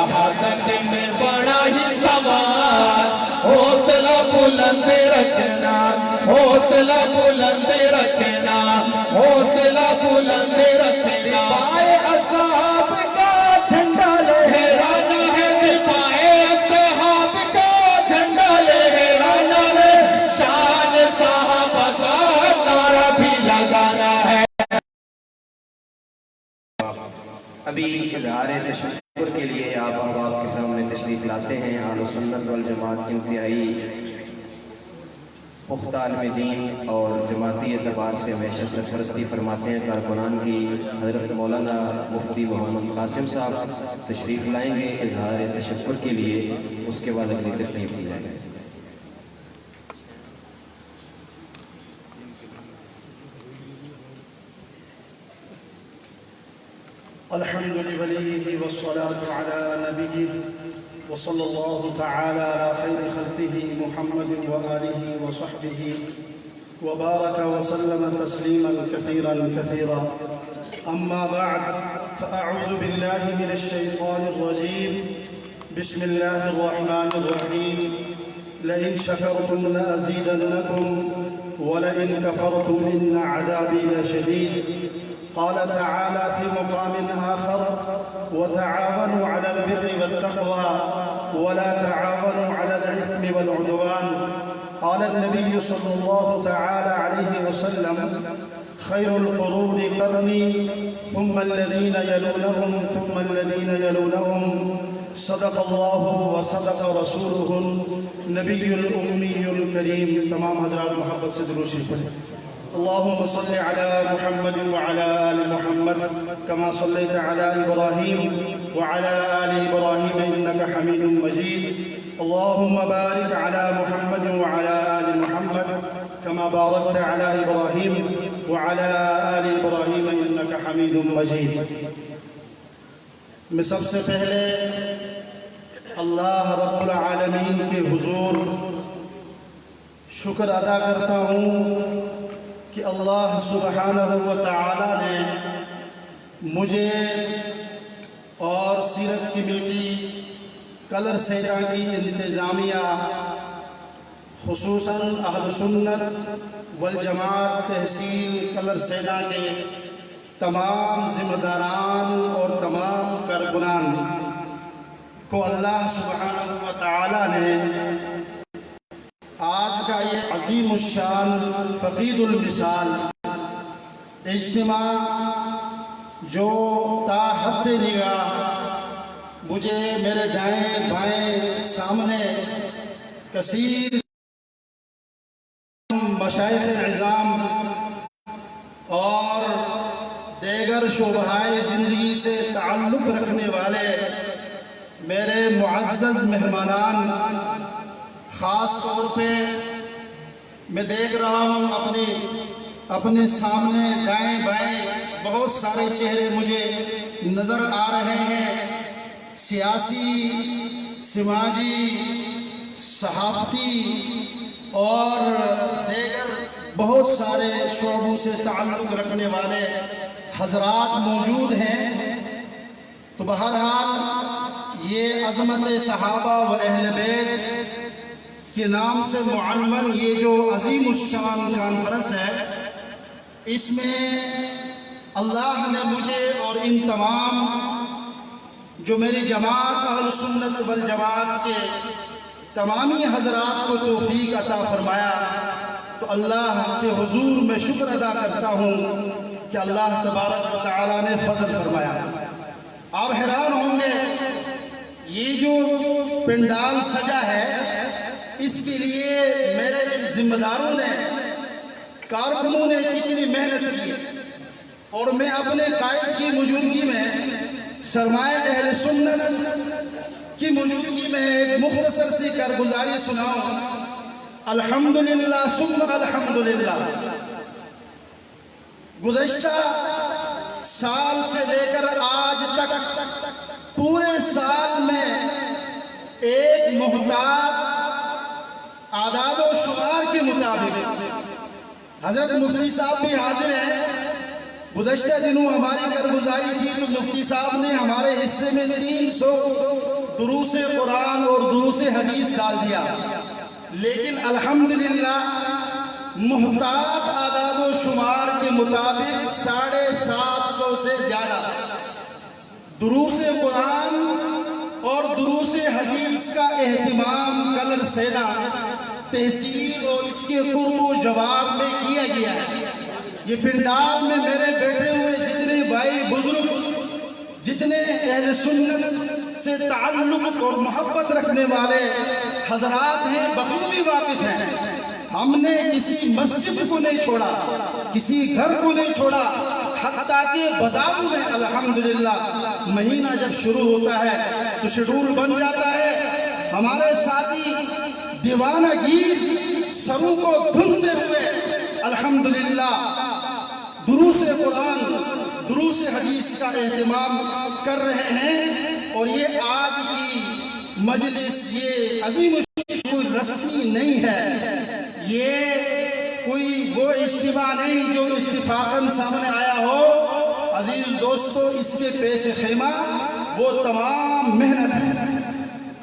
شہادت میں بڑا ہی سوال، حوصلہ بلند رکھنا، حوصلہ بلند رکھنا، حوصلہ بلند رکھنا، پائے اصحاب کا جھنڈا لہرانا ہے، پائے اصحاب کا جھنڈا لہرانا ہے، شان صحابہ کا نعرہ بھی لگانا ہے۔ ابھی اظہار تشکر کے لیے آپ احباب کے سامنے تشریف لاتے ہیں اہل سنت والجماعت کے انتہائی پختہ عالم دین اور جماعتی اعتبار سے ہمیشہ سرپرستی فرماتے ہیں کارکنان کی حضرت مولانا مفتی محمد قاسم صاحب تشریف لائیں گے اظہار تشکر کے لیے، اس کے بعد اگلی تقریب کی جائے گی۔ الحمد لوليه والصلاة على نبيه وصلى الله تعالى على خير خلقه محمد وآله وصحبه وبارك وسلم تسليما كثيرا كثيرا. أما بعد فأعوذ بالله من الشيطان الرجيم. بسم الله الرحمن الرحيم. لئن شكرتم لأزيدنكم ولئن كفرتم إن عذابي لشديد. قال تعالى في مقام آخر: وتعاونوا على البر والتقوى ولا تعاونوا على الإثم والعدوان. قال النبي صلى الله تعالى عليه وسلم: خير القرون قرني ثم الذين يلونهم ثم الذين يلونهم. صدق الله وصدق رسوله النبي الأمي الكريم. تمام حضرات محبت سے درود شریف پڑھیں. اللهم صل على محمد وعلى آل محمد كما صليت على إبراهيم وعلى آل إبراهيم إنك حميد مجيد. اللهم بارك على محمد وعلى آل محمد كما باركت على إبراهيم وعلى آل إبراهيم إنك حميد مجيد. میں سب سے پہلے اللہ رب العالمین کے حضور شکر ادا کرتا ہوں کہ اللہ سبحانہ و تعالی نے مجھے اور سیرت کی ملکی کلر سیدا کی انتظامیہ خصوصاً اہل سنت والجماعت تحصیل کلر سیدا کے تمام ذمہ داران اور تمام کارکنان کو اللہ سبحانہ و تعالی نے آج کا یہ عظیم الشان فقید المثال اجتماع جو تا حد نگاہ مجھے میرے دائیں بائیں سامنے کثیر مشائخ اعظام اور دیگر شعبۂ زندگی سے تعلق رکھنے والے میرے معزز مہمانان، خاص طور پہ میں دیکھ رہا ہوں اپنے سامنے دائیں بائیں بہت سارے چہرے مجھے نظر آ رہے ہیں، سیاسی، سماجی، صحافتی اور دیگر بہت سارے شعبوں سے تعلق رکھنے والے حضرات موجود ہیں. تو بہرحال یہ عظمت صحابہ و اہل بیت کے نام سے معلوم یہ جو عظیم الشان کانفرنس ہے، اس میں اللہ نے مجھے اور ان تمام جو میری جماعت اہل سنت والجماعت کے تمامی حضرات کو توفیق عطا فرمایا. تو اللہ کے حضور میں شکر ادا کرتا ہوں کہ اللہ تبارک و تعالیٰ نے فضل فرمایا. آپ حیران ہوں گے یہ جو پنڈال سجا ہے اس کے لیے میرے ذمہ داروں نے، کارکنوں نے کتنی محنت کی، اور میں اپنے قائد کی موجودگی میں، سرمایہ اہل سنت کی موجودگی میں ایک مختصر سی کارگزاری سناؤں. الحمدللہ ثم الحمدللہ. گزشتہ سال سے لے کر آج تک پورے سال میں ایک محتاط اعداد و شمار کے مطابق حضرت مفتی صاحب بھی حاضر ہیں، گزشتہ دنوں ہماری کارگزاری تھی تو مفتی صاحب نے ہمارے حصے میں 300 دروس قرآن اور دروس حدیث ڈال دیا، لیکن الحمدللہ محتاط اعداد و شمار کے مطابق 750 سے زیادہ دروس قرآن اور دروس حدیث کا اہتمام کلر سینا تحصیل اور اس کے قرب و جواب میں کیا گیا ہے۔ یہ پنڈال میں میرے بیٹھے ہوئے جتنے بھائی بزرگ، جتنے اہل سنت سے تعلق اور محبت رکھنے والے حضرات ہیں، بخوبی واقف ہیں۔ ہم نے کسی مسجد کو نہیں چھوڑا، کسی گھر کو نہیں چھوڑا، حتیٰ کہ بازاروں میں الحمدللہ مہینہ جب شروع ہوتا ہے تو شیڈول بن جاتا ہے۔ ہمارے ساتھی دیوانہ گیر سروں کو دھنتے ہوئے الحمدللہ دروس قرآن دروس حدیث کا اہتمام کر رہے ہیں، اور یہ آج کی مجلس یہ عظیم کوئی رسمی نہیں ہے، یہ کوئی وہ اجتماع نہیں جو اتفاقاً سامنے آیا ہو۔ عزیز دوستو، اس کے پیش خیمہ وہ تمام محنت ہے۔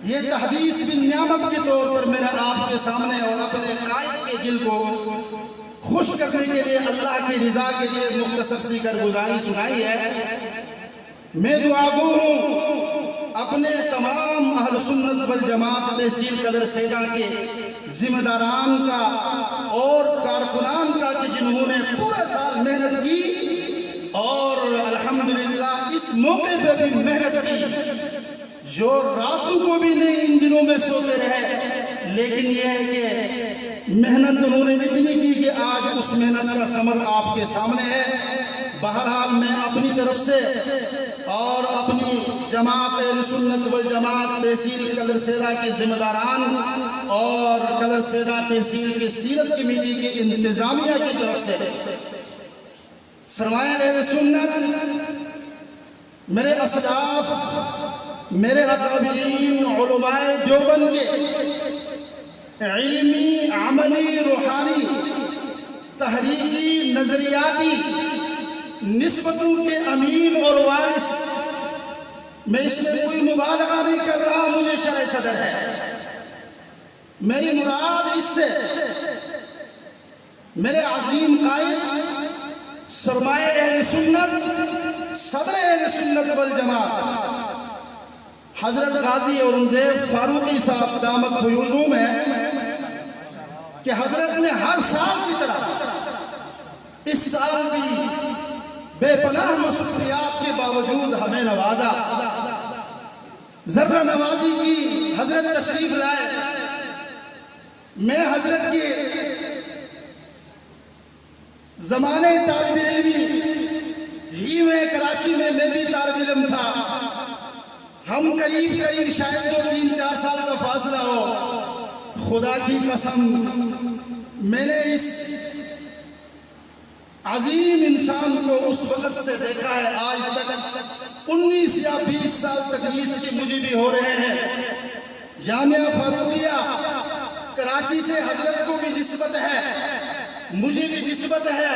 یہ تحدیث بن نعمت کے طور پر میں نے آپ کے سامنے اور اپنے قائد کے دل کو خوش کرنے کے لیے اللہ کی رضا کے لیے مختصر سی کارگزاری سنائی ہے۔ میں دعا گو ہوں اپنے تمام اہل سنت والجماعت تحصیل قدر سیدہ کے ذمہ داران کا اور کارکنان کا کہ جنہوں نے پورے سال محنت کی اور الحمدللہ اس موقع پہ بھی محنت کی، جو راتوں کو بھی نہیں ان دنوں میں سوتے رہے، لیکن یہ ہے کہ محنت انہوں نے اتنی کی کہ آج اس محنت کا ثمر آپ کے سامنے ہے۔ بہرحال میں اپنی طرف سے اور اپنی جماعت اہل سنت والجماعت تحصیل کلر سیدہ کے ذمہ داران اور کلر سیدہ تحصیل کے سیرت کمیٹی کے انتظامیہ کی طرف سے سرمایہ اہل سنت، میرے اسلاف، میرے اکابرین علماء دیوبند کے علمی، عملی، روحانی، تحریکی، نظریاتی نسبتوں کے امین اور وارث، میں اس میں کوئی مبالغہ نہیں کر رہا، مجھے شرح صدر ہے۔ میری مراد اس سے میرے عظیم قائد سرمایہ اہل سنت، صدر اہل سنت والجماعت حضرت غازی اورنگزیب فاروقی صاحب دامت فیوزوں میں کہ حضرت نے ہر سال کی طرح اس سال بھی بے پناہ مصروفیات کے باوجود ہمیں نوازا، ذرہ نوازی کی، حضرت تشریف لائے۔ میں حضرت کی زمانے طالب علمی ہی میں کراچی میں بھی طالب علم تھا، ہم قریب شاید 2-3-4 سال کا فاصلہ ہو۔ خدا کی قسم میں نے اس عظیم انسان کو اس وقت سے دیکھا ہے، آج تک 19 یا 20 سال تدریس کے مجھے بھی ہو رہے ہیں۔ جامعہ فاروقیہ کراچی سے حضرت کو بھی نسبت ہے، مجھے بھی نسبت ہے۔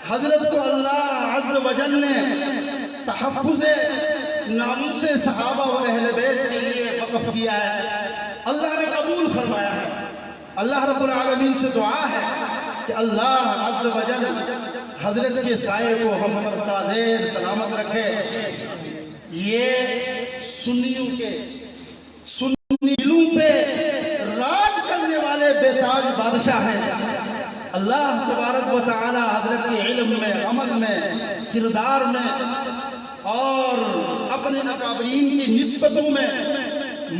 حضرت کو اللہ عز و جل نے تحفظ ناموس صحابہ و اہل بیت کے لیے وقف کیا ہے، اللہ نے قبول فرمایا ہے۔ اللہ رب العالمین سے دعا ہے کہ اللہ عز و جل حضرت کے سائے کو ہم پر تا دیر سلامت رکھے۔ یہ سنیوں کے سنی دلوں پہ راج کرنے والے بے تاج بادشاہ ہیں۔ اللہ تبارک و تعالی حضرت کے علم میں، عمل میں، کردار میں اور اپنے اکابرین کی نسبتوں میں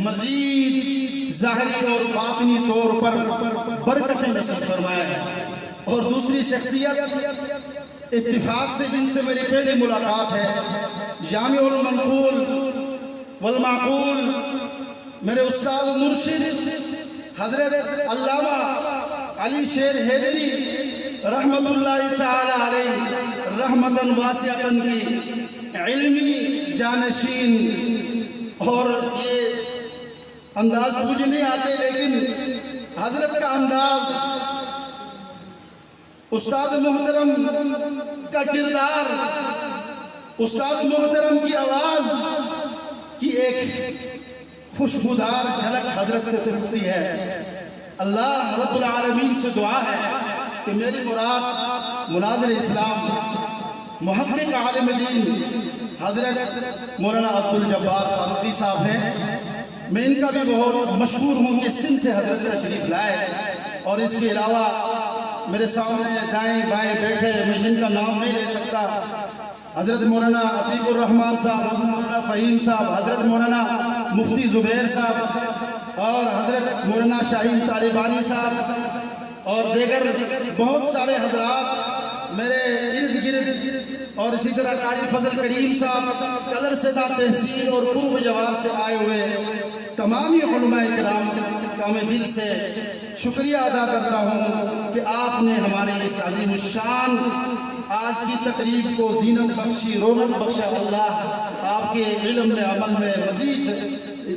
مزید ظاہری اور باطنی طور پر برکتیں نصیب فرمایا ہے۔ اور دوسری شخصیت اتفاق سے جن سے میری پہلی ملاقات ہے، جامع المنقول والمعقول میرے استاد مرشد حضرت علامہ علی شیر حیدری رحمت اللہ تعالی علیہ رحمتاً واسعتاً کی علمی جانشین، اور یہ انداز مجھے نہیں آتے لیکن حضرت کا انداز، استاد محترم کا کردار، استاد محترم کی آواز کی ایک خوشبودار جھلک حضرت سے پھوٹتی ہے۔ اللہ رب العالمین سے دعا ہے کہ میری مراد مناظر اسلام محقق عالم دین حضرت مولانا عبدالجبار فاروقی صاحب ہیں۔ میں ان کا بھی بہت مشکور ہوں کہ سندھ سے حضرت تشریف لائے، اور اس کے علاوہ میرے سامنے دائیں بائیں بیٹھے، میں جن کا نام نہیں لے سکتا، حضرت مولانا عتیق الرحمان صاحب، حضرت مولانا فہیم صاحب، حضرت مولانا مفتی زبیر صاحب، اور حضرت مولانا شاہین طالبانی صاحب، اور دیگر بہت سارے حضرات میرے ارد گرد، اور اسی طرح قاری فضل کریم صاحب قدر سے تحصیل اور قرب جوار سے آئے ہوئے ہیں۔ تمامی علماء کرام کا میں دل سے شکریہ ادا کرتا ہوں کہ آپ نے ہمارے اس عظیم الشان آج کی تقریب کو زینت بخشی، رونق بخشا۔ اللہ آپ کے علم میں، عمل میں مزید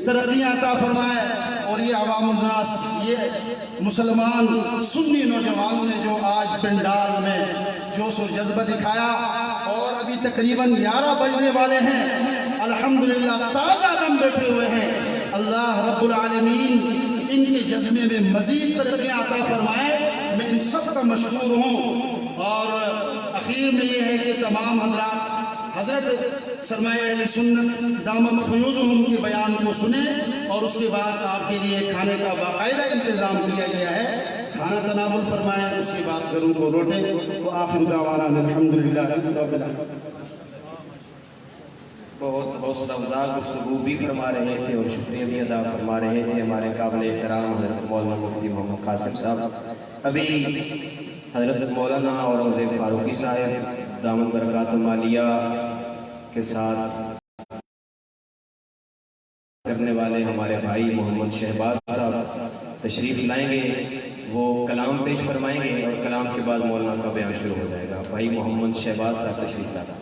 ترقیاں عطا فرمائے، اور یہ عوام الناس، یہ مسلمان سنی نوجوانوں نے جو آج پنڈال میں جوش و جذبہ دکھایا، اور ابھی تقریباً 11 بجنے والے ہیں، الحمدللہ تازہ دم بیٹھے ہوئے ہیں۔ اللہ رب العالمین ان کے جذبے میں مزید ترقیاں عطا فرمائے۔ میں ان سب کا مشکور ہوں، اور اخیر میں یہ ہے کہ تمام حضرات حضرت سرمایہ اہل سنت دامت فیوزہم کے بیان کو سنیں، اور اس کے بعد آپ کے لیے کھانے کا باقاعدہ انتظام کیا گیا ہے، کھانا تناول فرمائیں، اس کے بعد گھروں کو لوٹیں۔ وآخر دعوانا الحمدللہ رب العالمین۔ بہت حوصلہ افزا گفتگو بھی فرما رہے تھے اور شکریہ بھی ادا فرما رہے تھے ہمارے قابل احترام حضرت مولانا مفتی محمد قاسم صاحب۔ ابھی حضرت مولانا اورنگزیب فاروقی صاحب دامت برکات مالیہ کے ساتھ کرنے والے ہمارے بھائی محمد شہباز صاحب تشریف لائیں گے، وہ کلام پیش فرمائیں گے، اور کلام کے بعد مولانا کا بیان شروع ہو جائے گا۔ بھائی محمد شہباز صاحب تشریف لائیں۔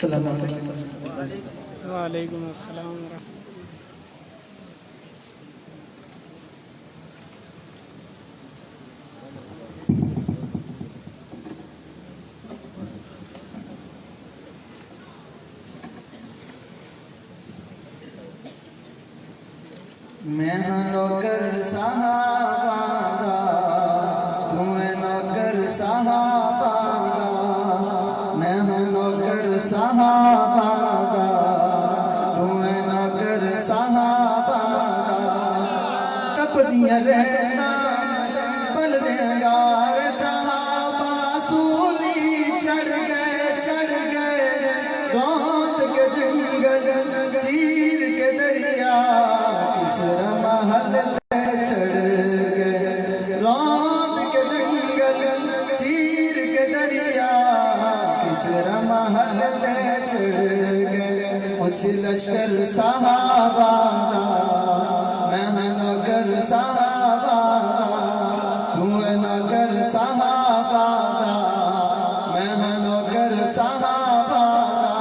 السلام علیکم۔ وعلیکم السلام ورحمۃ میں نوکر صحابہ دا، تمہیں نوکر صحابہ دا، میں نوکر صحابہ دا، تمہیں نوکر صحابہ دا، کب دیاں رہنا پل دیاں یار صحابہ، سولی چڑھ گئے روند کے جنگل، چیر کے دریا، محل پہ چڑھ گئے روند کے جنگل، چیر کے دریا، کسرا محل پہ چڑھ گئے۔ مجھ لشکر صحابہ دا، میں نوکر صحابہ دا، تو نوکر صحابہ دا، میں نوکر صحابہ دا۔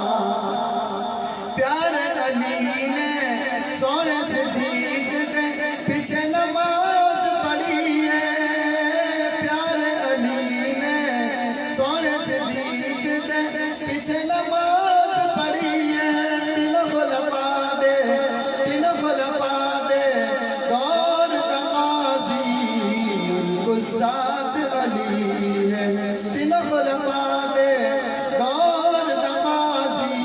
پیارے علی نے سونے سے پیچھے نماز پڑھی ہے، پیارے علی نے سونے سے صدیق دے پیچھے نماز پڑھی ہے۔ تین خلفاء دے دور کا قاضی ان کو ساتھ علی ہے، تین خلفاء دے دور کا قاضی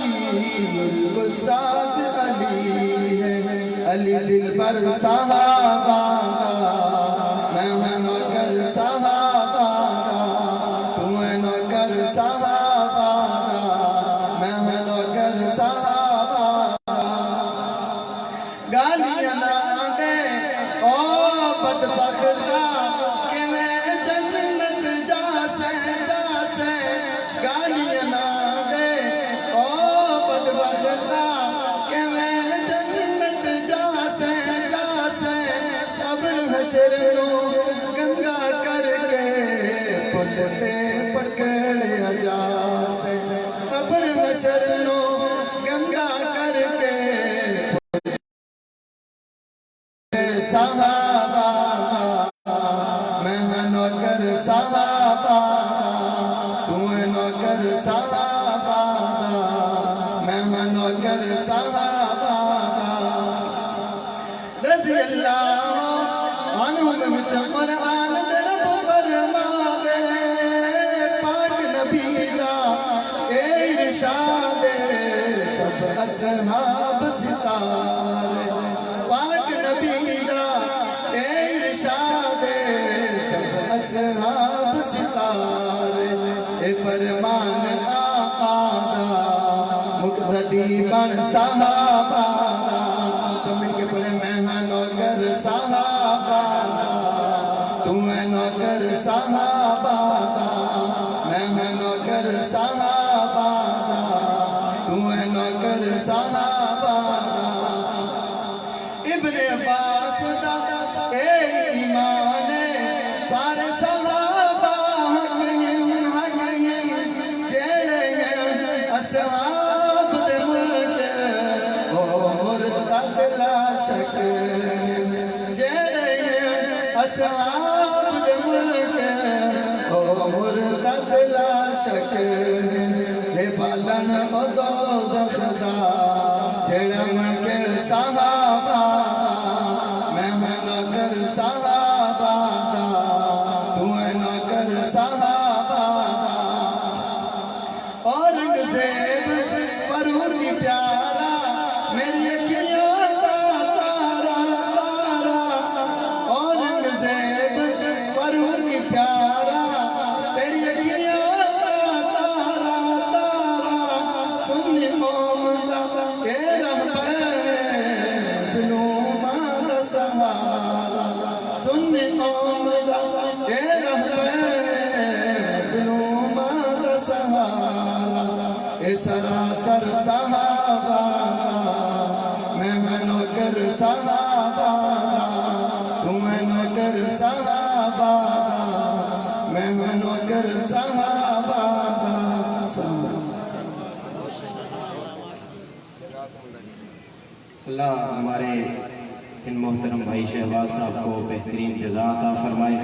ان کو ساتھ علی ہے۔ علی دل پر صحابہ دا، میں نوکر صحابہ دا، تو نوکر صحابہ دا، میں نوکر صحابہ دا۔ گالیاں نہ دے او بدبختا کہ میں جنت جا سے، گالیاں نہ دے او بدبختا کہ میں حشر نو گنگا کر کے پٹے پکڑیا جا سے، قبر حشر نو گنگا ارشاد سب اصحاب ستارے پاک نبی دا ارشاد سب اصحاب ستارے اے فرمان آقا دا مقتدی بن صحابہ سمجھ کے پڑھے میں ہاں نوکر صحابہ تو ہے نوکر صحابہ میں ہاں نوکر صحابہ تو ہے نوکر صحابہ ابن عباس دا اے ایمان سارے صحابہ حق جیڑے ہیں اصحاب دے ملک او مرتد لا شک جیڑے ہیں اصحاب دے ملک او مرتد لا شک اے بالن او دوزخ دا جیڑا منکر صحابہ میں ہاں نوکر صحابہ تو ہے نوکر صحابہ اورنگزیب فاروقی پیارا میری اکھیاں تارا اورنگزیب فاروقی پیارا تیری اکھیاں تارا سنی مومدہ اے رہبر ظلومات سہارا سنی مومدہ اے رہبر ظلومات سہارا اے سراسر صحابہ میں ہاں نوکر صحابہ تو میں نوکر صحابہ میں ہاں نوکر صحابہ اللہ ہمارے ان محترم بھائی شہباز صاحب کو بہترین جزا عطا فرمائے.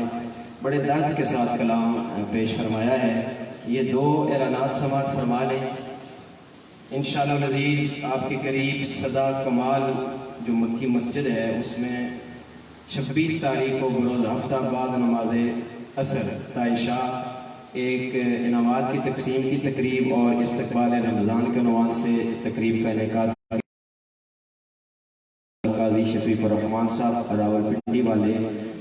بڑے درد کے ساتھ کلام پیش فرمایا ہے. یہ دو اعلانات سماعت فرما لیں انشاءاللہ العزیز. آپ کے قریب صدا کمال جو مکی مسجد ہے اس میں 26 تاریخ کو بروز ہفتہ بعد نماز عصر تائشہ ایک انعامات کی تقسیم کی تقریب اور استقبال رمضان کے عنوان سے تقریب کا انعقاد قاضی شفیق الرحمان صاحب راولپنڈی والے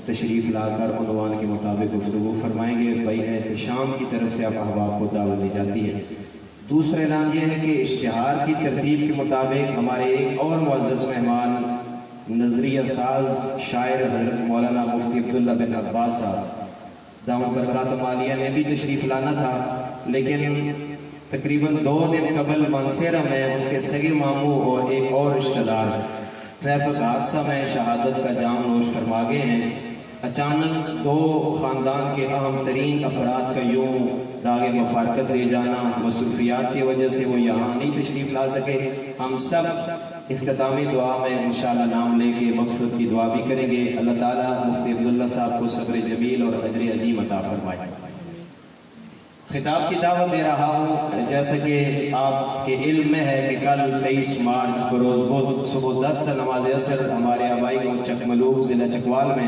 تشریف لا کر عنوان کے مطابق گفتگو فرمائیں گے. بیع احتشام کی طرف سے آپ احباب کو دعوت دی جاتی ہے. دوسرا اعلان یہ ہے کہ اشتہار کی ترتیب کے مطابق ہمارے ایک اور معزز مہمان نظریہ ساز شاعر حضرت مولانا مفتی عبداللہ بن عباس صاحب دامت برکات عالیہ نے بھی تشریف لانا تھا، لیکن تقریباً 2 دن قبل مانسیرہ میں ان کے سگے ماموں اور ایک اور رشتہ دار ٹریفک حادثہ میں شہادت کا جام نوش فرما گئے ہیں. اچانک 2 خاندان کے اہم ترین افراد کا یوں داغ مفارقت دے جانا، مصروفیات کی وجہ سے وہ یہاں نہیں تشریف لا سکے. ہم سب اختتامی دعا میں انشاءاللہ نام لے کے مغفرت کی دعا بھی کریں گے. اللہ تعالیٰ مفتی عبداللہ صاحب کو صبر جمیل اور اجر عظیم عطا فرمائے. خطاب کی دعوت دے رہا ہوں. جیسا کہ آپ کے علم میں ہے کہ کل 23 مارچ بروز بدھ صبح 10 نماز عصر ہمارے آبائی کو چکملوک ضلع چکوال میں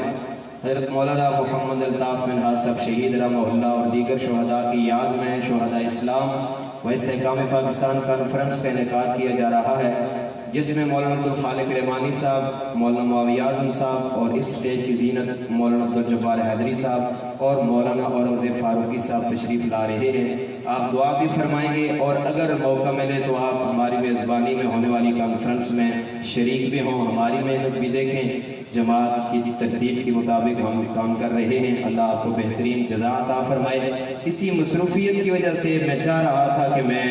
حضرت مولانا محمد الطاف منہاج صاحب شہید رحمہ اللہ اور دیگر شہداء کی یاد میں شہداء اسلام و استحکام پاکستان کانفرنس کا انعقاد کیا جا رہا ہے، جس میں مولانا عبدالخالق رحمانی صاحب، مولانا معاویہ اعظم صاحب اور اس اسٹیج کی زینت مولانا عبدالجبار حیدری صاحب اور مولانا اورنگزیب فاروقی صاحب تشریف لا رہے ہیں. آپ دعا بھی فرمائیں گے اور اگر موقع ملے تو آپ ہماری میزبانی میں ہونے والی کانفرنس میں شریک بھی ہوں، ہماری محنت بھی دیکھیں. جماعت کی ترتیب کے مطابق ہم کام کر رہے ہیں. اللہ آپ کو بہترین جزا عطا فرمائے. اسی مصروفیت کی وجہ سے میں چاہ رہا تھا کہ میں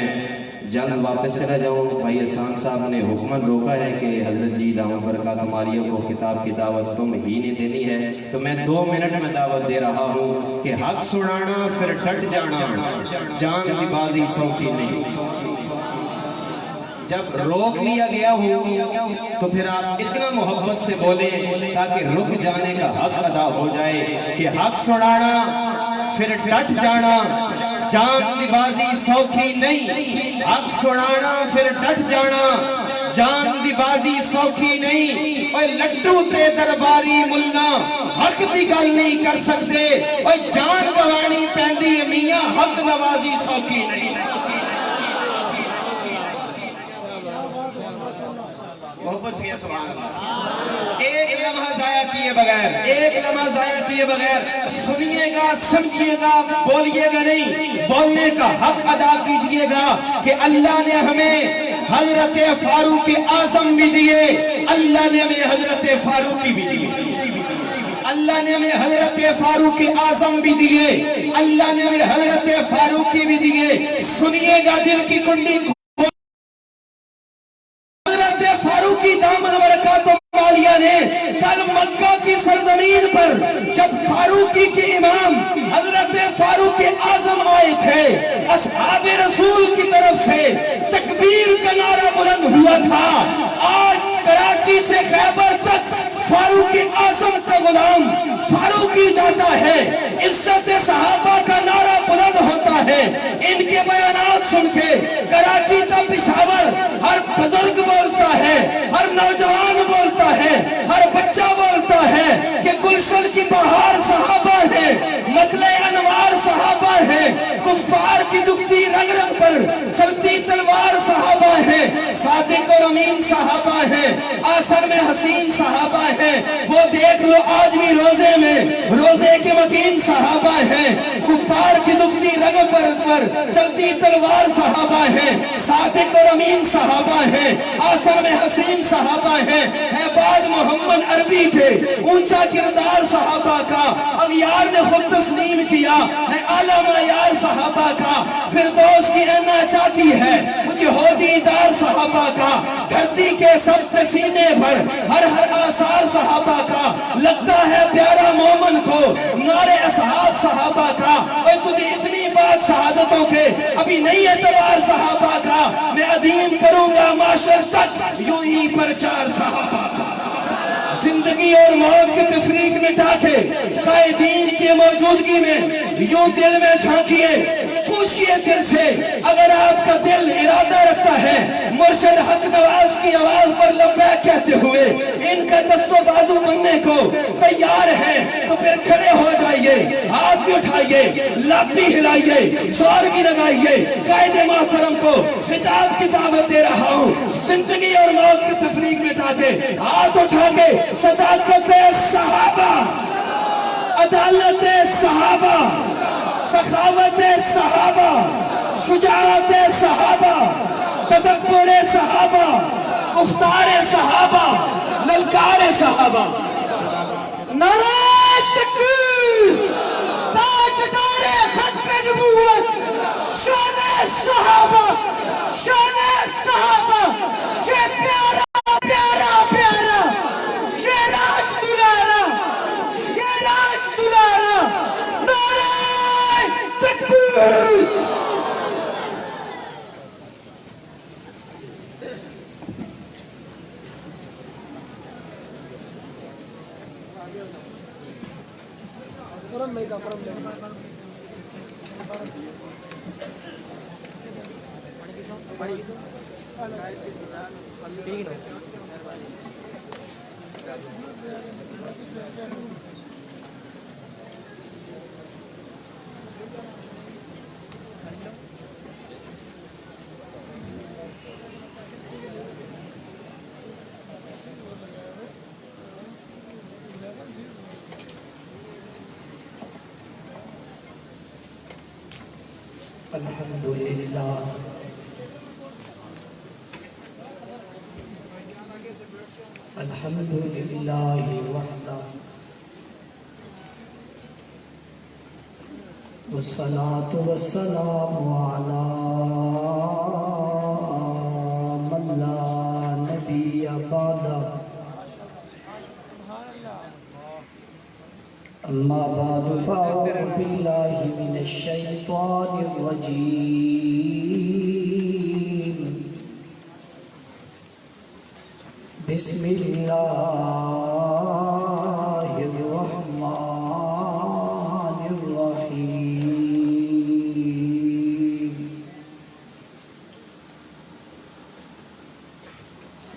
جلد واپس چلا جاؤں. بھائی احسان صاحب نے حکمت روکا ہے کہ حضرت جی دامت برکات عالیہ کو خطاب کی دعوت تم ہی نے دینی ہے، تو میں 2 منٹ میں دعوت دے رہا ہوں کہ حق سنانا پھر ڈٹ جانا، جان کی بازی سوچی نہیں. جب روک لیا گیا ہو تو پھر آپ اتنا محبت سے بولیں تاکہ رک جانے کا حق ادا ہو جائے کہ حق سنانا پھر ڈٹ جانا، جان کی بازی سوکھی نہیں. حق سنانا پھر ڈٹ جانا، جان کی بازی سوکھی نہیں. اوے لٹو تے درباری ملنا حق دی گل نہیں کر سکتے. اوے جان گوانی پیندی میاں حق نوازی سوکھی نہیں. محبت سے سبحان اللہ. ایک لمحہ ضائع کیے بغیر، ایک لمحہ ضائع کیے بغیر سنیے گا، سمجھیے گا، بولیے گا نہیں، بولنے کا حق ادا کیجئے گا کہ اللہ نے ہمیں حضرت فاروق اعظم بھی دیے، اللہ نے ہمیں حضرت فاروقی بھی دیے، اللہ نے ہمیں حضرت فاروق اعظم بھی دیے، اللہ نے ہمیں حضرت فاروقی بھی دیے. سنیے گا دل کی کنڈی، حضرت فاروقی دامن برکات عالیہ نے کل مکہ کی سرزمین پر جب فاروقی کے امام حضرت فاروق اعظم آئے تھے، اصحاب رسول کی طرف سے تکبیر کا نعرہ بلند ہوا تھا. آج کراچی سے خیبر تک فاروق اعظم کا غلام فاروقی جاتا ہے، عزت صحابہ کا نعرہ بلند ہوتا ہے. ان کے بیانات سن کے کراچی تا پشاور ہر بزرگ بولتا ہے، ہر نوجوان بولتا ہے، ہر بچہ بولتا ہے کہ گلشن کی بہار صحابہ ہے، مطلع انوار صحابہ ہے، کفار کی دکھتی رنگ رنگ پر چلتی تلوار صحابہ ہے، صادق اور امین صحابہ ہے، آثر میں حسین صحابہ ہے. وہ دیکھ لو آج بھی روزے میں روزے کے مکین صحابہ ہیں، کفار کی دکھتی رنگ پر چلتی تلوار صحابہ ہیں، صادق اور امین صحابہ ہیں، آثر میں حسین صحابہ ہیں. بعد محمد عربی کے اونچا کردار صحابہ کا اغیار نے خود تسلیم کیا ہے، اعلیٰ معیار صحابہ کا فردوس کی رہنا چاہتی ہے، مجھے ہودی دار صحابہ کا دھرتی کے سب سے سینے پر ہر آثار صحابہ کا لگتا ہے پیارا مومن کو نعرے اصحاب صحابہ کا. اور تجھے اتنی بات شہادتوں کے ابھی نہیں اعتبار صحابہ کا، میں عدیم کروں گا معاشر تک یوں ہی پرچار صحابہ کا. زندگی اور موت کی تفریق مٹا کے قائدین کی موجودگی میں یوں دل میں جھانکیے، پوچھئے دل سے اگر آپ کا دل ارادہ رکھتا ہے مرشد حق نواز کی آواز پر لبیک کہتے ہوئے ان کا دست و بازو بننے کو تیار ہے تو پھر کھڑے ہو جائیے، ہاتھ بھی اٹھائیے، لب بھی ہلائیے، زور بھی لگائیے. قائد محترم کو خطاب کی دعوت دے رہا ہوں، زندگی اور موت کی تفریق مٹا دے، ہاتھ اٹھا کے صداقت صحابہ، عدالت صحابہ، سخاوت صحابہ، شجاعت صحابہ، تدبر صحابہ، گفتار صحابہ، للکار صحابہ. نعرہ تکبیر، تاجدار ختم نبوت، شان صحابہ، شان صحابہ، یہ پیارا پیارا پیارا، یہ راج دلارا، یہ راج دلارا. نعرہ تکبیر. الحمدللہ الحمدللہ وحدہ والصلاة والسلام علی من لا نبی بعدہ. اما بعد فاعوذ باللہ من الشیطان الرجیم. بسم اللہ الرحمن الرحیم.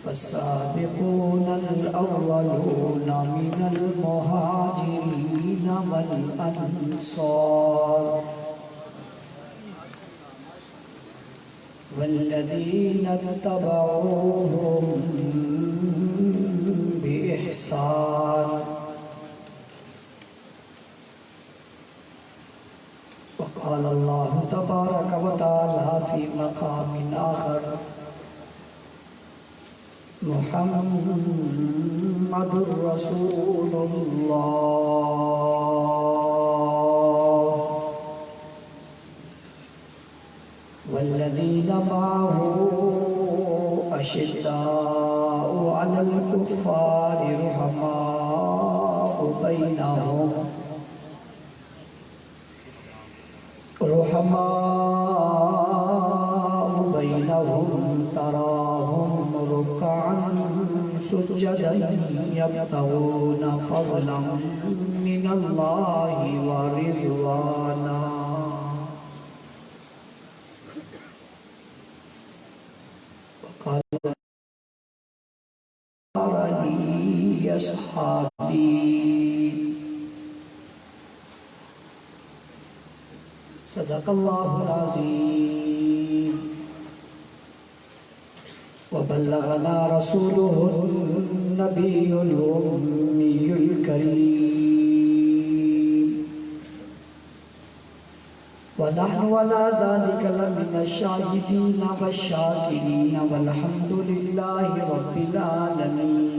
والسابقون الأولون من المهاجرين والأنصار والذين اتبعوهم الإحسان وقال الله تبارك وتعالى في مقام آخر محمد رسول الله والذين معه أشداء على الكفار رحماء بينهم تراهم ركعا سجدا يبتغون فضلا من الله ورضوانا وقال لي أصحابي صدق الله العظيم وبلغنا رسوله النبي الأمي الكريم ونحن على ذلك لمن الشاهدين والشاكرين والحمد لله رب العالمين.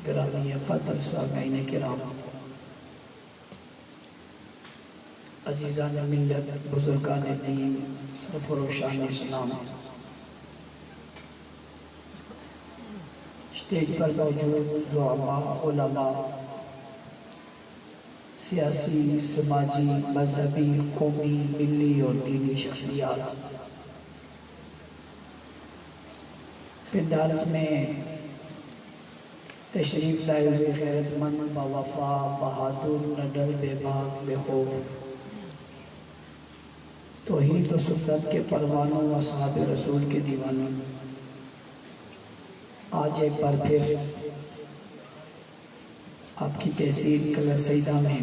گرامی قدر سامعین کرام، عزیزان ملت، بزرگان دین، سرفروشان اسلام، اسٹیج پر موجود زعماء، علماء، سیاسی، سماجی، مذہبی، قومی، ملی اور دینی شخصیات، پنڈال میں تشریف لائے ہوئے غیرت مند، باوفا، بہادر، نڈر، بے باک، بے خوف، توحید و سنت کے پروانوں، اصحاب رسول کے دیوانوں، آج ایک بار پھر آپ کی تحصیل کلر سیدہ میں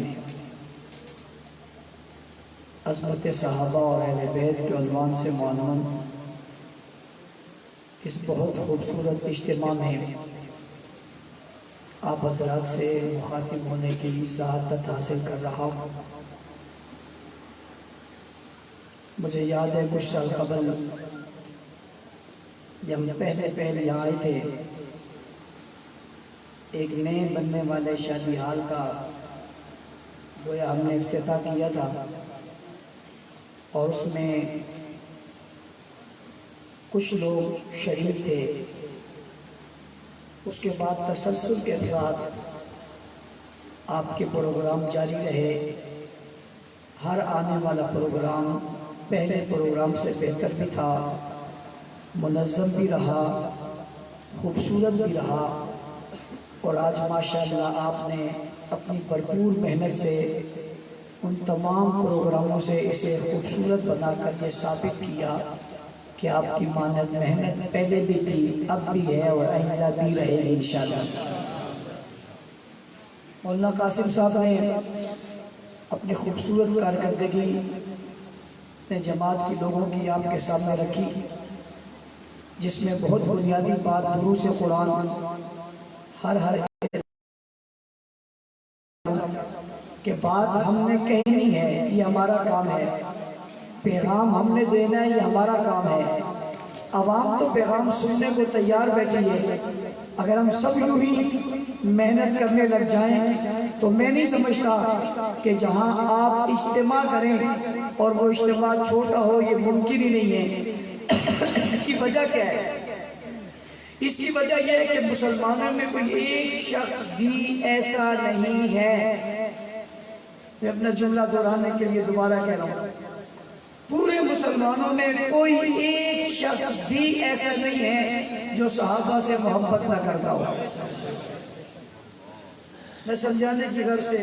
عظمت صحابہ اور اہل بیت کے عنوان سے معلوم اس بہت خوبصورت اجتماع میں آپ حضرات سے مخاطب ہونے کی سعادت حاصل کر رہا ہوں۔ مجھے یاد ہے کچھ سال قبل جب پہلے یہاں آئے تھے، ایک نئے بننے والے شادی حال کا گویا ہم نے افتتاح کیا تھا، اور اس میں کچھ لوگ شریک تھے۔ اس کے بعد تسلسل کے ساتھ آپ کے پروگرام جاری رہے۔ ہر آنے والا پروگرام پہلے پروگرام سے بہتر بھی تھا، منظم بھی رہا، خوبصورت بھی رہا، اور آج ماشاءاللہ آپ نے اپنی بھرپور محنت سے ان تمام پروگراموں سے اسے خوبصورت بنا کر یہ ثابت کیا کہ آپ کی مانند محنت پہلے بھی تھی، اب بھی ہے اور آئندہ بھی رہے گی انشاءاللہ۔ مولانا قاسم صاحب نے اپنی خوبصورت کارکردگی جماعت کی لوگوں کی آپ کے سامنے رکھی، جس میں بہت بنیادی بات دروس قرآن ہر کہ بات ہم نے کہنی ہے، یہ ہمارا کام ہے، پیغام ہم نے دینا ہے، یہ ہمارا کام ہے۔ عوام تو پیغام سننے کو تیار بیٹھی ہے، اگر ہم سب یوں ہی محنت کرنے لگ جائیں تو میں نہیں سمجھتا کہ جہاں آپ اجتماع کریں اور وہ اجتماع چھوٹا ہو، یہ ممکن ہی نہیں ہے۔ اس کی وجہ کیا ہے؟ اس کی وجہ یہ ہے کہ مسلمانوں میں کوئی ایک شخص بھی ایسا نہیں ہے، میں اپنا جملہ دہرانے کے لیے دوبارہ کہہ رہا ہوں، پورے مسلمانوں میں کوئی ایک شخص بھی ایسا نہیں ہے جو صحابہ سے محبت نہ کرتا ہو۔ میں سمجھانے کی غرض سے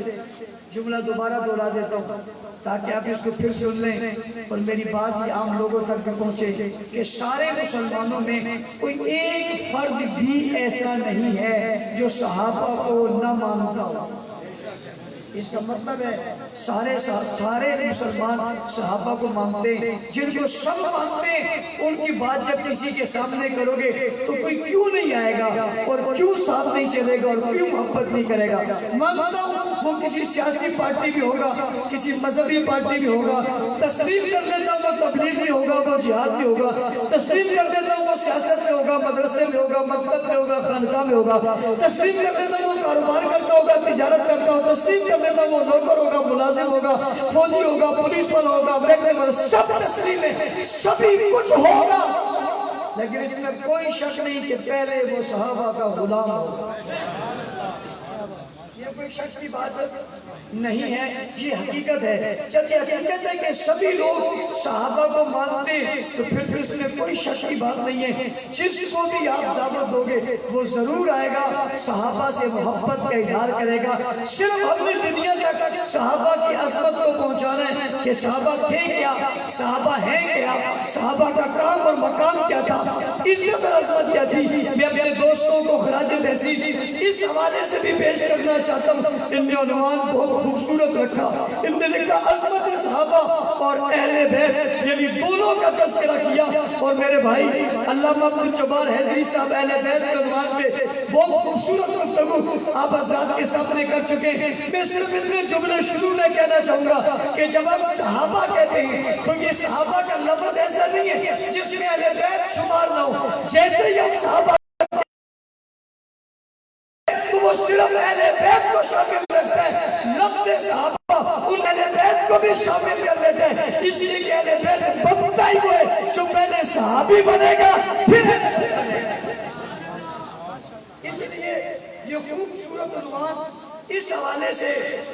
جملہ دوبارہ دہرا دیتا ہوں تاکہ آپ اس کو پھر سن لیں اور میری بات یہ عام لوگوں تک پہنچے کہ سارے مسلمانوں میں کوئی ایک فرد بھی ایسا نہیں ہے جو صحابہ کو نہ مانتا ہو۔ اس کا مطلب ہے سارے مسلمان صحابہ کو مانتے ہیں، جن کو سب مانتے ہیں ان کی بات جب کسی کے سامنے کرو گے تو کوئی کیوں نہیں آئے گا اور کیوں ساتھ نہیں چلے گا اور کیوں محبت نہیں کرے گا؟ مانتا ہوں وہ کسی سیاسی پارٹی بھی ہوگا، کسی مذہبی پارٹی بھی ہوگا، تسلیم کر لیتا ہوں وہ تبلیغ بھی ہوگا، وہ جہاد بھی ہوگا، تسلیم کر لیتا ہوں وہ سیاست میں ہوگا، مدرسے میں ہوگا، مکتب میں ہوگا، خانقاہ میں ہوگا، تسلیم کر لیتا ہوں وہ کاروبار کرتا ہوگا، تجارت کرتا ہوگا، تسلیم کر لیتا ہوں وہ نوکر ہوگا، ملازم ہوگا، فوجی ہوگا، پولیس والا ہوگا، محکمے والا، سب تسلیم ہے، سبھی کچھ ہوگا، لیکن اس میں کوئی شک نہیں کہ پہلے وہ صحابہ کا غلام ہوگا۔ یہ کوئی شک کی بات نہیں ہے، یہ حقیقت ہے۔ جب یہ حقیقت ہے کہ سبھی لوگ صحابہ کو مانتے ہیں تو پھر اس میں کوئی شک کی بات نہیں ہے۔ جس کو بھی آپ دعوت دو گے وہ ضرور آئے گا، صحابہ سے محبت کا اظہار کرے گا۔ صرف اپنی دنیا تک صحابہ کی عظمت کو پہنچانا ہے کہ صحابہ تھے کیا، صحابہ ہیں کیا، صحابہ کا کام اور مقام کیا تھا، عزت اور عظمت کیا تھی۔ میں اپنے دوستوں کو خراج تحسین اس حوالے سے بھی پیش کرنا چاہتا ہوں۔ ان نے عنوان بہت خوبصورت رکھا، ان نے لکھا عظمت صحابہ اور اہل بیت، یعنی دونوں کا تذکرہ کیا۔ اور میرے بھائی علامہ عبدالجبار حیدری صاحب اہل بیت کے عنوان پہ بہت خوبصورت گفتگو آپ حضرات کے سامنے کر چکے ہیں۔ میں صرف اتنے جملے شروع میں کہنا چاہوں گا کہ جب آپ صحابہ کہتے ہیں تو یہ صحابہ کا لفظ ایسا نہیں ہے جس میں اہل بیت شمار نہ ہو۔ جیسے ہی ہم صحابہ تو وہ صرف اہل بیت کو شامل رکھتا ہے، لفظ صحابہ ان اہل بیت کو بھی شامل کر لیتے ہیں، اس لیے کہ اہل بیت بنتا ہی وہ ہے جو پہلے صحابی بنے گا پھر اس لیے یہ خوبصورت عنوان اس حوالے سے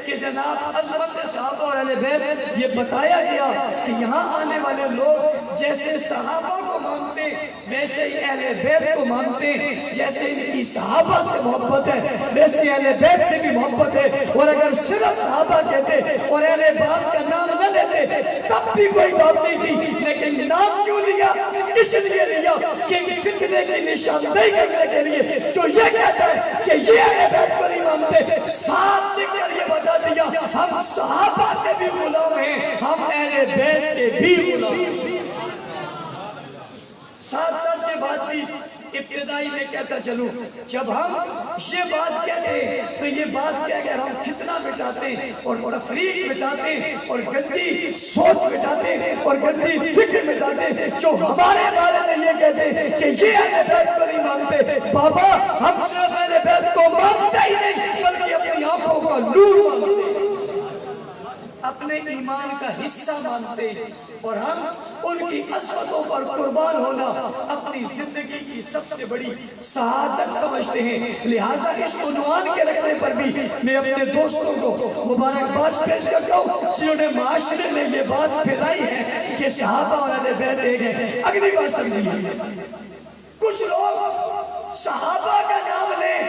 کہ جناب عظمت صحابہ اور اہل بیت یہ بتایا گیا کہ یہاں آنے والے لوگ جیسے صحابہ کو مانتے ویسے ہی اہل بیت کو مانتے ہیں، جیسے ان کی صحابہ سے محبت ہے ویسے اہل بیت سے بھی محبت ہے۔ اور اگر صرف صحابہ کہتے اور اہل بیت کا نام نہ لیتے تب بھی کوئی بات نہیں تھی، لیکن نام کیوں لیا؟ اس لیے لیا کہ فتنے کی نشاندہی کرنے کے لیے جو یہ کہتا ہے کہ یہ اہل بیت کو نہیں مانتے، ساتھ لکھ کر یہ بتا دیا ہم صحابہ کے بھی غلام ہیں، ہم اہل بیت کے بھی غلام ہیں۔ ساتھ ساتھ یہ بات بھی ابتدائی میں کہتا چلوں، جب ہم یہ بات کہتے ہیں تو یہ بات کیا کہ ہم فتنہ مٹاتے ہیں اور تفریق مٹاتے ہیں اور گندی سوچ مٹاتے ہیں اور گندی فکر مٹاتے ہیں جو ہمارے بارے میں یہ کہتے ہیں کہ یہ اہل بیت کو نہیں مانتے۔ بابا ہم صرف اہل بیت کو مانتے ہی نہیں بلکہ اپنی آنکھوں کا نور مانتے ہیں، اپنے ایمان کا حصہ مانتے ہیں، اور ہم ان کی عظمتوں پر قربان ہونا اپنی زندگی کی سب سے بڑی سعادت سمجھتے ہیں۔ لہٰذا اس عنوان کے رکھنے پر بھی میں اپنے دوستوں کو مبارکباد پیش کرتا ہوں جنہوں نے معاشرے میں یہ بات پھیلائی ہے کہ صحابہ اور اہل بیت ایک ہیں۔ اگلی بات سمجھیے، کچھ لوگ صحابہ کا نام لیں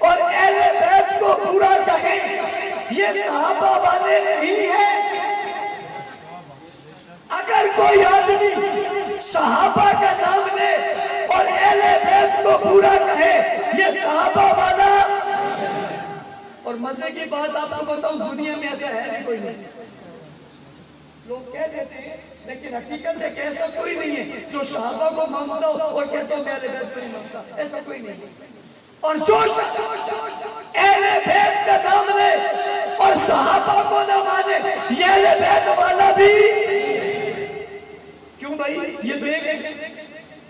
اور اہل بیت کو برا کہیں، یہ صحابہ والے نہیں ہیں۔ اگر کوئی آدمی صحابہ کا نام لے اور اہل بیت کو برا کہے یہ صحابہ والا، اور مزے کی بات آپ کو بتاؤں دنیا میں ایسا ہے بھی کوئی نہیں، لوگ کہہ دیتے ہیں لیکن حقیقت ہے کہ ایسا کوئی نہیں ہے جو صحابہ کو مانتا ہو اور کہتا ہوں کہ اہل بیت کو نہیں مانتا، ایسا کوئی نہیں ہے۔ اور جو اہل بیت کا نام لے اور صحابہ کو نہ مانے یہ اہل بیت والا بھی، کیوں بھائی یہ تو ایک ہے،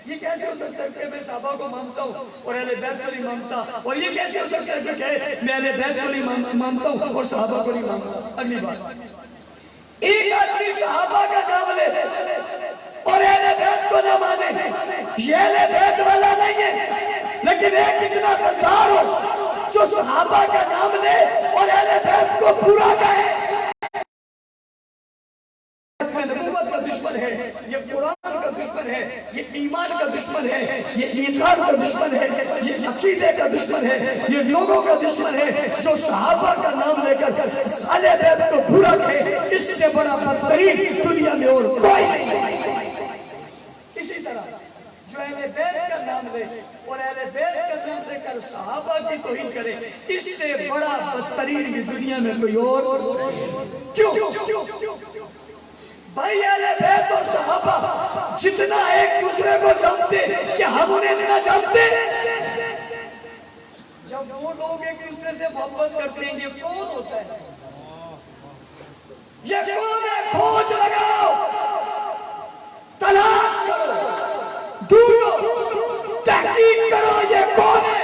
یہ کیسے ہو سکتا ہے کہ میں صحابہ کو مانتا ہوں اور اہل بیت کو نہیں مانتا، اور یہ کیسے ہو سکتا ہے کہ میں اہل بیت کو نہیں مانتا ہوں اور صحابہ کو نہیں مانتا؟ اگلی بات، ایک آدمی صحابہ کا نام لے اور اہل بیت کو نہ مانے یہ اہل بیت والا نہیں ہے، لیکن ایک اتنا غدار ہو جو صحابہ کا نام لے اور اہل بیت کو برا کہے، نبوت کا دشمن ہے، یہ قرآن کا دشمن ہے، یہ ایمان کا دشمن ہے، یہ ایقان کا دشمن ہے، یہ عقیدے کا دشمن ہے، یہ لوگوں کا دشمن ہے جو صحابہ کا نام لے کر اہل بیت کو برا کہے، اس سے بڑا بدترین دنیا میں اور کوئی نہیں۔ اسی طرح جو اہل بیت کا نام لے اور اہل بیت کا نام لے کر کر صحابہ کی توہین کرے، اس سے بڑا بدترین یہ دنیا میں کوئی اور کیوں؟ بھائی اہل بیت اور صحابہ جتنا ایک دوسرے کو جانتے، کیا ہم انہیں اتنا جانتے؟ جب وہ لوگ ایک دوسرے سے محبت کرتے ہیں، یہ کون ہوتا ہے؟ یہ کون ہے؟ کھوج لگاؤ، تلاش کرو، ڈھونڈو، تحقیق کرو، یہ کون ہے؟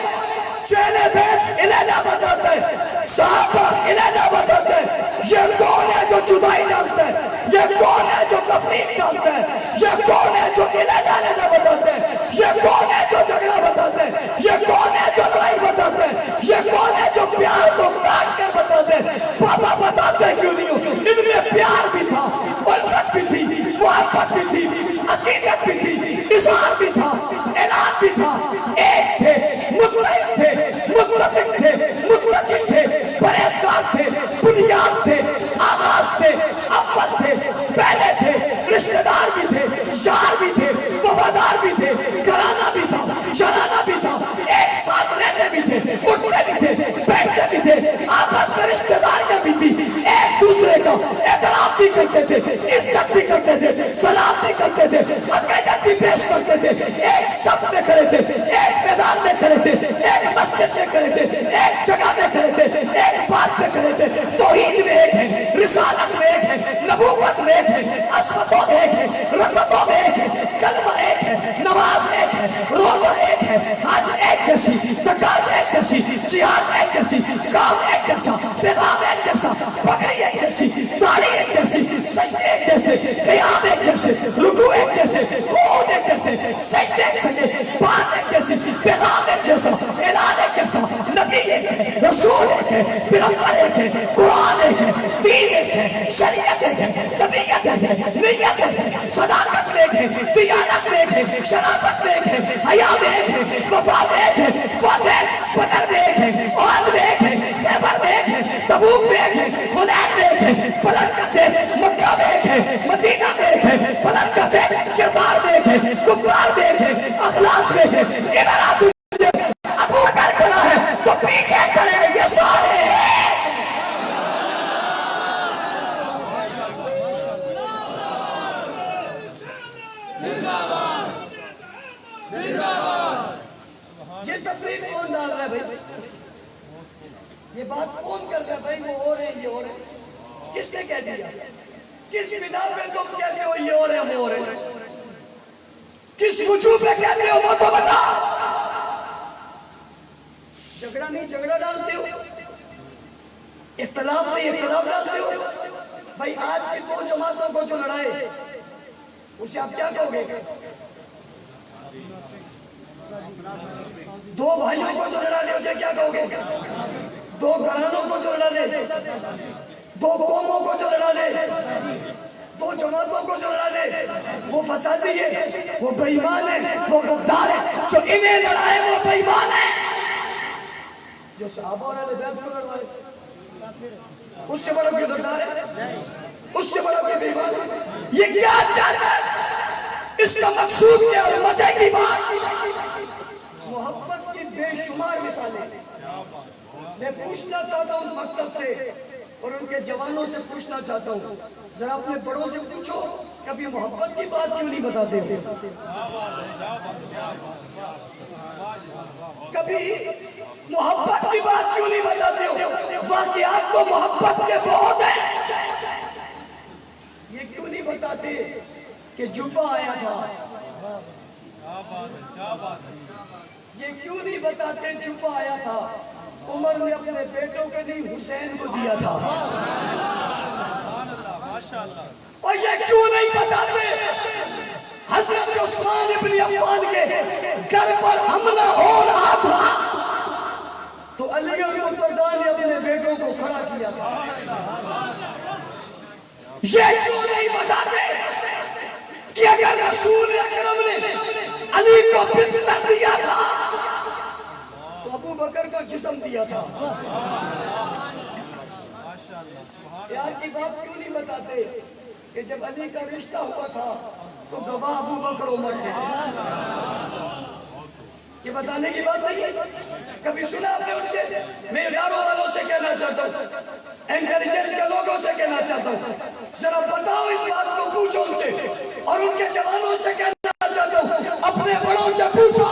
جو اہل بیت علیحدہ بتاتا ہے، صحابہ علیحدہ بتاتے ہیں، یہ کون ہے جو جدائی ڈالتا ہے؟ یہ کون ہے جو تفریق ڈالتا ہے؟ یہ کون ہے جو علیحدہ بتاتے ہیں؟ یہ کون ہے جو جھگڑا بتاتے ہیں؟ یہ کون ہے جو لڑائی بتاتے ہیں؟ یہ کون ہے جو پیار کو کاٹ کر بتاتے ہیں؟ پاپا بتاتے کیوں نہیں ہو؟ ان میں پیار بھی تھا، الفت بھی تھی، محبت بھی تھی، عقیدت بھی تھی، اظہار بھی تھا، اعلان بھی تھا، ایک تھے، متحد تھے، متفق تھے، متقی تھے، پرہیزگار تھے، بنیاد تھے، آغاز تھے، اول تھے، پہلے تھے، رشتہ دار بھی تھے، یار بھی تھے، وفادار بھی تھے، گھرانہ بھی تھا، شرانہ بھی تھا، ایک ساتھ رہتے بھی تھے، اٹھتے بھی تھے، بیٹھتے بھی تھے، آپس میں رشتہ داریاں بھی تھی، ایک دوسرے کا احترام بھی کرتے تھے، عزت بھی کرتے تھے، سلام بھی کرتے تھے، عقیدت بھی پیش کرتے تھے، ایک صف میں کھڑے تھے، ایک میدان میں کھڑے تھے، ایک مسجد میں کھڑے تھے، ایک جگہ میں کھڑے تھے، ایک بات میں کھڑے تھے، توحید میں ایک ہے، رسالت میں ایک ہے، نبوت میں ایک ہے، عصمتوں میں ایک ہے، رفتوں میں ایک ہے، کلمہ ایک ہے، نماز ایک ہے، روزہ ایک ہے، حج ایک جیسی، زکات ایک جیسی، جہاد ایک جیسی، کام ایک جیسا، پیغام ایک جیسا، پگڑی ایک جیسی، داڑھی ایک جیسی، سجدے ایک جیسے، قیام ایک جیسے، رکوع ایک جیسے، قعود ایک جیسے، سجدے ایک جیسے، بات ایک جیسی، پیغام ایک جیسا، اعلان ایک جیسا، نبی ایک ہے، رسول ایک ہے، پیغمبر ایک ہے، قرآن ایک ہے، دین ایک ہے، شریعت ایک ہے، طبیعت ایک ہے، نیت ایک ہے، صداقت میں ایک ہے، دیانت میں ایک ہے، شرافت میں ایک ہے، حیا میں ایک ہے، وفا میں ایک ہے، فتح بدر میں ایک ہے، عہد میں ایک ہے، خیبر میں ایک ہے، تبوک میں ایک ہے، حنین میں ایک ہے، پلٹ کرتے مکہ میں ایک ہے، مدینہ میں ایک ہے، پلٹ کرتے کردار میں ایک ہے، گفتار میں ایک ہے، اخلاق میں ایک ہے، ادھر آ تجھے ابو بکر کھڑا ہے تو پیچھے کھڑے ہیں، یہ سارے ہیں۔ یہ تفریق کون ڈال رہا ہے بھائی؟ یہ بات کون کر رہا ہے بھائی؟ وہ اور ہے، یہ اور ہے، کس نے کہہ دیا؟ کس بنا پہ تم کہتے ہو یہ اور ہے وہ اور ہے؟ کس وجوہ پہ کہتے ہو وہ تو بتا۔ جھگڑا نہیں جھگڑا ڈالتے ہو، اختلاف نہیں اختلاف ڈالتے ہو۔ بھائی آج کی دو جماعتوں کو جو لڑائے اسے آپ کیا کہو گے؟ دو بھائیوں کو جو لڑا دے اسے کیا کہو گے؟ دو گھرانوں کو جو لڑا دے، دو قوموں کو جو لڑا دے، دو جماعتوں کو جو لڑا دے، وہ فسادی ہے، وہ بے ایمان ہے، وہ غدار ہے۔ جو انہیں لڑائے وہ بے ایمان ہے۔ جو صحابہ اور اہل بیت کو لڑوائے اس سے بڑا کوئی غدار ہے؟ اس سے بڑا کوئی بے ایمان ہے؟ یہ کیا چاہتا ہے؟ اس کا مقصود کیا؟ اور مزے کی بات محبت کی بے شمار مثالیں۔ میں پوچھنا چاہتا ہوں اس مکتب سے اور ان کے جوانوں سے پوچھنا چاہتا ہوں، ذرا اپنے بڑوں سے پوچھو کبھی محبت کی بات کیوں نہیں بتاتے ہو؟ کبھی محبت کی بات کیوں نہیں بتاتے ہو؟ واقعات تو محبت کے بہت ہیں، یہ کیوں نہیں بتاتے کہ جبہ آیا تھا؟ یہ کیوں نہیں بتاتے جبہ آیا تھا؟ عمر نے اپنے بیٹوں کے نہیں حسین کو دیا تھا۔ اور یہ کیوں نہیں بتاتے حضرت عثمان ابن عفان کے گھر پر حملہ ہو رہا تھا تو علی اور مرتضیٰ نے اپنے بیٹوں کو کھڑا کیا تھا؟ یہ کیوں نہیں بتاتے کہ اگر رسول اکرم نے علی کو بستر دیا تھا تو ابو بکر کو جسم دیا تھا؟ پیار کی بات کیوں نہیں بتاتے کہ جب علی کا رشتہ ہوا تھا تو گواہ ابو بکر عمر تھے؟ یہ بتانے کی بات نہیں ہے. کبھی سنا آپ نے ان سے؟ میں اداروں والوں سے کہنا چاہتا ہوں, انٹیلیجنس کے لوگوں سے کہنا چاہتا ہوں, ذرا بتاؤ اس بات کو, پوچھو ان سے. اور ان کے جوانوں سے کہنا چاہتا ہوں, اپنے بڑوں سے پوچھو.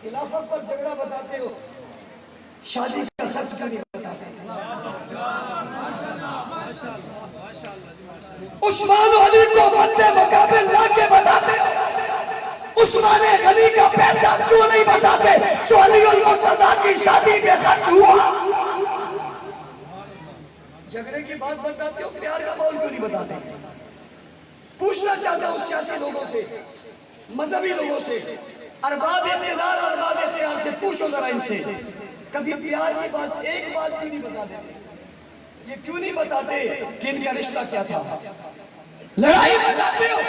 خلافت پر جھگڑا بتاتے ہو, شادی کا خرچ کیوں نہیں بتاتے؟ عثمان و علی کو مد مقابل لا کے بتاتے ہو. عثمان غنی کا پیسہ کیوں نہیں بتاتے جو علی المرتضیٰ کی شادی میں خرچ ہوا؟ جھگڑے کی بات بتاتے ہو, پیار کا ماحول کیوں نہیں بتاتے؟ پوچھنا چاہتا ہوں سیاسی لوگوں سے, مذہبی لوگوں سے, ارباب اقتدار اور ارباب اختیار سے پوچھو ذرا ان سے, کبھی پیار کی بات ایک بات کیوں نہیں بتاتے؟ یہ کیوں نہیں بتاتے کہ ان کا رشتہ کیا تھا؟ لڑائی بتاتے ہو,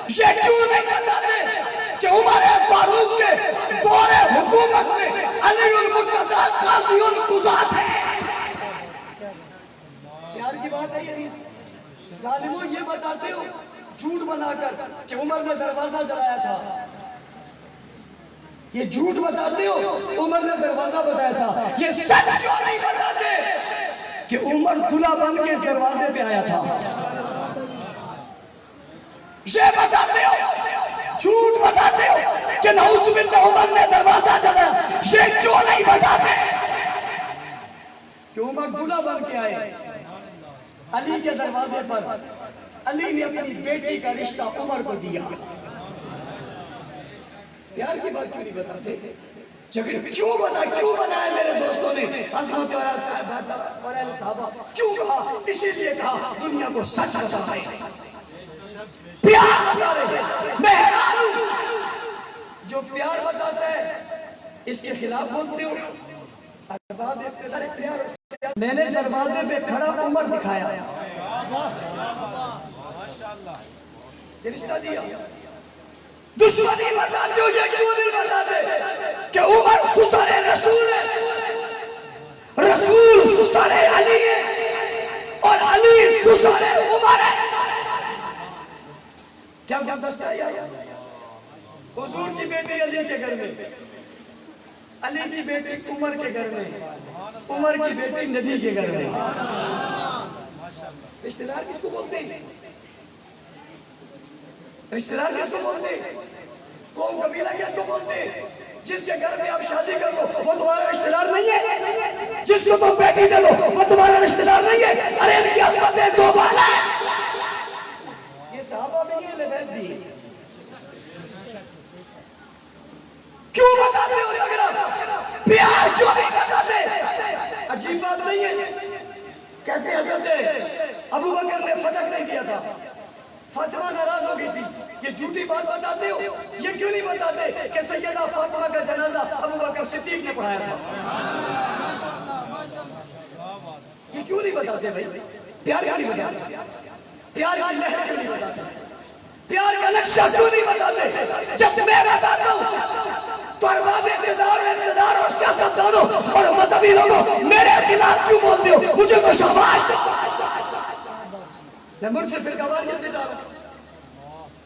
یہ کیوں نہیں بتاتے کہ عمر فاروق کے دور حکومت میں علی المرتضیٰ قاضی القضات ہے؟ پیار کی بات ہے یہ. ظالموں یہ بتاتے ہو جھوٹ بنا کر کہ عمر نے دروازہ جلایا تھا. یہ جھوٹ بتاتے ہو عمر نے دروازہ بتایا تھا. یہ سچ کیوں نہیں بتاتے کہ عمر دلہا بن کے اس دروازے پہ آیا تھا؟ یہ بتاتے ہو, جھوٹ بتاتے ہو کہ نعوذ باللہ عمر نے دروازہ جلایا. یہ کیوں نہیں بتاتے کہ عمر دلہا بن کے آئے علی کے دروازے پر؟ علی نے اپنی بیٹی کا رشتہ عمر کو دیا. پیار کی بات کیوں نہیں بتاتے؟ جھگڑے کیوں بنایا میرے دوستوں نے عظمت اور صحابہ کیوں کہا؟ اسی لیے کہا دنیا کو سچ بتائے, پیار بتا رہے ہیں. میں حیران ہوں جو پیار بتاتا ہے اس کے خلاف بولتے ہو. ارباب اقتدار پیار, میں نے دروازے پہ کھڑا عمر دکھایا, یہ رشتہ دیا. دشمنی بتاتے ہو, یہ کیوں نہیں بتاتے کہ عمر سسر رسول ہے, رسول سسر علی ہے اور علی سسر عمر ہے؟ کیا دستہ ہے یار؟ حضور کی بیٹی علی کے گھر میں, علی کی بیٹی عمر کے گھر میں, عمر کی بیٹی نبی کے گھر میں. رشتہ دار کس کو بولتے ہیں؟ رشتہ دار کس کو بولتے ہیں؟ قوم قبیلہ کس کو بولتے ہیں؟ جس کے گھر میں آپ شادی کر لو وہ تمہارا رشتہ دار نہیں ہے. جس کو تم بیٹی دے دو وہ تمہارا رشتہ دار نہیں ہے. ارے ان کی عصمت میں دو بالا ہے. یہ صحابہ بھی یہ لبیت بھی ہے. کیوں بتاتے ہو جھگڑا؟ پیار کیوں نہیں بتاتے؟ عجیب بات نہیں ہے. کہتے ہیں حضرت ابو بکر نے فتح نہیں دیا تھا, فاطمہ ناراض ہو گئی تھی. یہ جھوٹی بات بتاتے ہو. یہ کیوں نہیں بتاتے کہ سیدہ فاطمہ کا جنازہ ابو بکر صدیق نے پڑھایا تھا؟ یہ کیوں نہیں بتاتے بھائی؟ پیار کیوں نہیں بتاتے؟ پیار کی لہر کیوں نہیں بتاتے؟ پیار کا نقشہ کیوں نہیں بتاتے؟ جب میں بتاتا ہوں تو ارباب اقتدار اور سیاست دانوں اور مذہبی لوگوں میرے خلاف کیوں بولتے ہو؟ مجھے تو شفاعت دو. میں ملک سے فرقہ واریت مٹا رہا ہوں,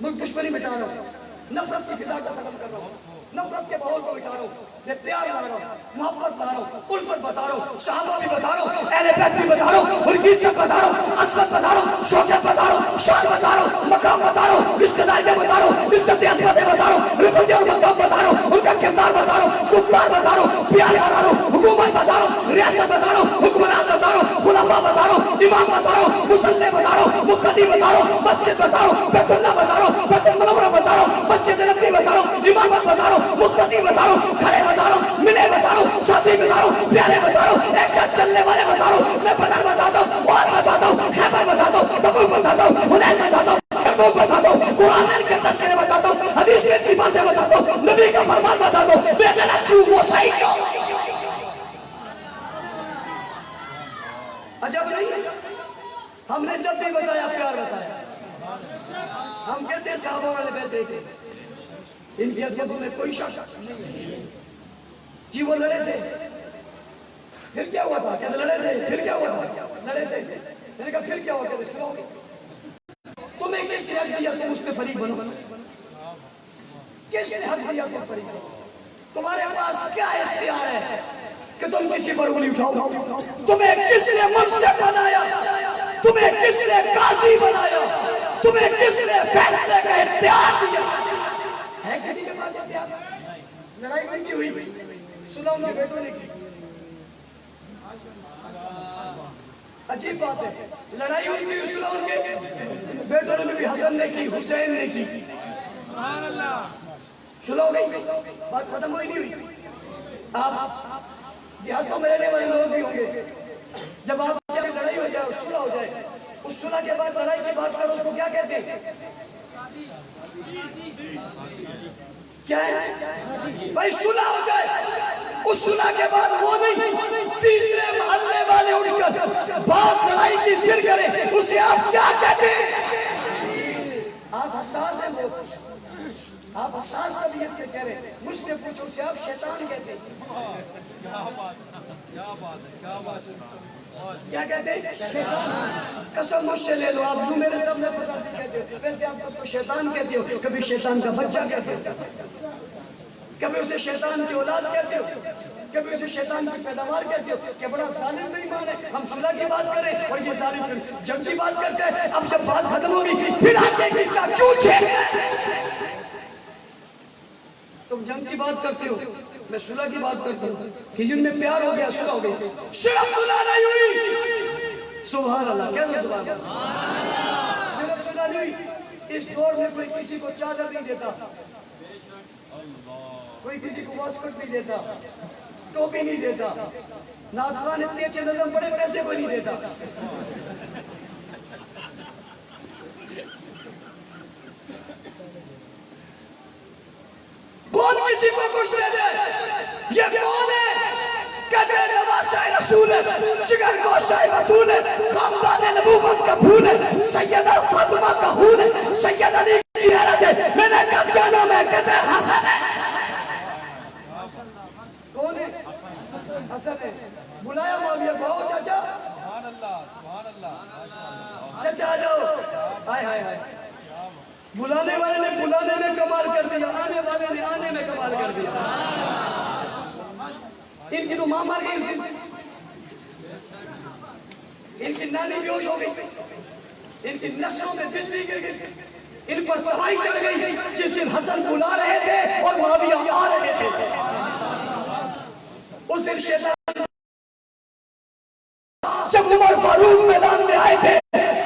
ملک دشمنی مٹا رہا ہوں, نفرت کی فضا کو ختم کر رہا ہوں, نفرت کے ماحول کو مٹا رہا ہوں. میں پیار لا رہا ہوں, محبت لا رہا ہوں, الفت بتا رہا ہوں, صحابہ بھی بتا رہا ہوں, اہل بیت بھی بتا رہا ہوں, ان کی عزت بتا رہا ہوں, عظمت بتا رہا ہوں, شوکت بتا رہا ہوں, شان بتا رہا ہوں, مقام بتا رہا ہوں, رشتہ داریاں بتا رہا ہوں, عزت عظمتیں بتا رہا ہوں, رفت اور مقام بتا رہا ہوں, ان کا کردار بتا رہا ہوں, گفتار بتا رہا ہوں, پیار بتا رہا ہوں, حکومت بتا رہا ہوں, ریاست بتا رہا ہوں, حکمران بتا رہا ہوں, خلفاء بتا رہا ہوں, امام بتا رہا ہوں, مصلی بتا رہا ہوں, مقتدی بتا رہا ہوں, مسجد بتا رہا ہوں, بیت اللہ بتا رہا ہوں, بیت المنورہ بتا رہا ہوں, مسجد نبوی بتا رہا ہوں, امامت بتا رہا ہوں, مقتدی بتا رہا ہوں, کھڑے بتا رہا ہوں, ملے بتا رہا ہوں, ساتھی بتا رہا ہوں, پیارے بتا رہا ہوں, ایک ساتھ چلنے والے بتا رہا ہوں, میں بدر بتاتا ہوں, وعد بتاتا ہوں, خیبر بتاتا ہوں, تبوک بتاتا ہوں, حنین بتاتا ہوں, یرموک بتاتا ہوں, قرآن کے تذکرے بتاتا ہوں, حدیث میں کی باتیں بتاتا ہوں, نبی کا فرمان بتاتا ہوں. میں غلط کیوں وہ صحیح کیوں؟ عجب نہیں, ہم نے جب بھی بتایا پیار بتایا. ہم کہتے ہیں صحابہ والے بیٹھے تھے, ان کی عظمتوں میں کوئی شک نہیں. جی وہ لڑے تھے, پھر کیا ہوا تھا؟ کہتے لڑے تھے, پھر کیا ہوا تھا؟ لڑے تھے. میں نے کہا پھر کیا ہوا تھا؟ سنو, تمہیں کس نے حق دیا تم اس میں فریق بنو؟ کس نے حق دیا تم پر؟ تمہارے پاس کیا اختیار ہے کہ تم کسی پر انگلی اٹھاؤ؟ تمہیں کس نے منصف بنایا؟ تمہیں کس نے قاضی بنایا؟ تمہیں کس نے فیصلے کا اختیار دیا؟ ہے کسی کے پاس اختیار؟ لڑائی ان کی ہوئی، سنا انہوں نے بیٹوں نے کی. عجیب بات ہے، لڑائی ان کی سنا ان کے بیٹوں نے بھی، حسن نے کی، حسین نے کی. سلو گئی، بات ختم ہوئی نہیں ہوئی. آپ دیہاتوں میں رہنے والے لوگ بھی ہوں گے، جب آپ جب لڑائی ہو جائے، صلح ہو جائے، اس صلح کے بعد لڑائی کی بات کرو، اس کو کیا کہتے ہیں؟ کیا ہے بھائی؟ صلح ہو جائے، اس صلح کے بعد وہ نہیں، تیسرے محلے والے اٹھ کر بات لڑائی کی پھر کریں، اسے آپ کیا کہتے ہیں؟ آپ حساس ہیں، وہ آپ حساس طبیعت سے کہہ رہے ہیں. مجھ سے پوچھو، اسے آپ شیطان کہتے ہیں. کیا کہتے ہیں؟ قسم مجھ سے لے لو، آپ یوں میرے سامنے فسادی کہتے ہو، ویسے آپ اس کو شیطان کہتے ہو. کبھی شیطان کا بچہ کہتے ہو، کبھی اسے شیطان کی اولاد کہتے ہو، کبھی اسے شیطان کی پیداوار کہتے ہو. کہ بڑا ظالم نہیں مانے، ہم صلح کی بات کریں اور یہ ظالم پھر جنگ کی بات کرتے ہیں. اب جب بات ختم ہوگی پھر آگے قصہ کیوں چھیڑتے؟ تم جنگ کی بات کرتے ہو، میں صلح کی بات کرتا ہوں. ہجن میں پیار ہو گیا، صلح ہو گئی. صرف صلح نہیں ہوئی، سبحان اللہ، کہہ دو سبحان اللہ. صرف صلح نہیں ہوئی. اس دور میں کوئی کسی کو چادر نہیں دیتا، کوئی کسی کو واسکٹ نہیں دیتا، ٹوپی نہیں دیتا. نعت خوان اتنے اچھے نظم بڑے پیسے کو نہیں دیتا. کون کسی کو کچھ دے دے؟ یہ کون ہے؟ کہتے ہیں نواسہ رسول ہے، جگر گوشہ بطول ہے، خاندان نبوت کا پھول ہے، سیدہ فاطمہ کا خون ہے، سید علی کی حیرت ہے. میں نے کہا کیا نام ہے؟ کہتے ہیں حسن ہے. کون ہے؟ حسن ہے. بلایا معاویہ کو، آؤ چاچا، چاچا آ جاؤ. ہائے ہائے ہائے، بلانے والے نے بلانے میں کمال کر دیا، آنے والے نے آنے میں کمال کر دیا. ان کی تو ماں مر گئی، ان کی نانی بیہوش ہو گئی، ان کی نسلوں میں بجلی گر گئی، ان پر تباہی چڑھ گئی. جس دن حسن بلا رہے تھے اور معاویہ آ رہے تھے، اس دن شیطان جب عمر فاروق میدان میں آئے تھے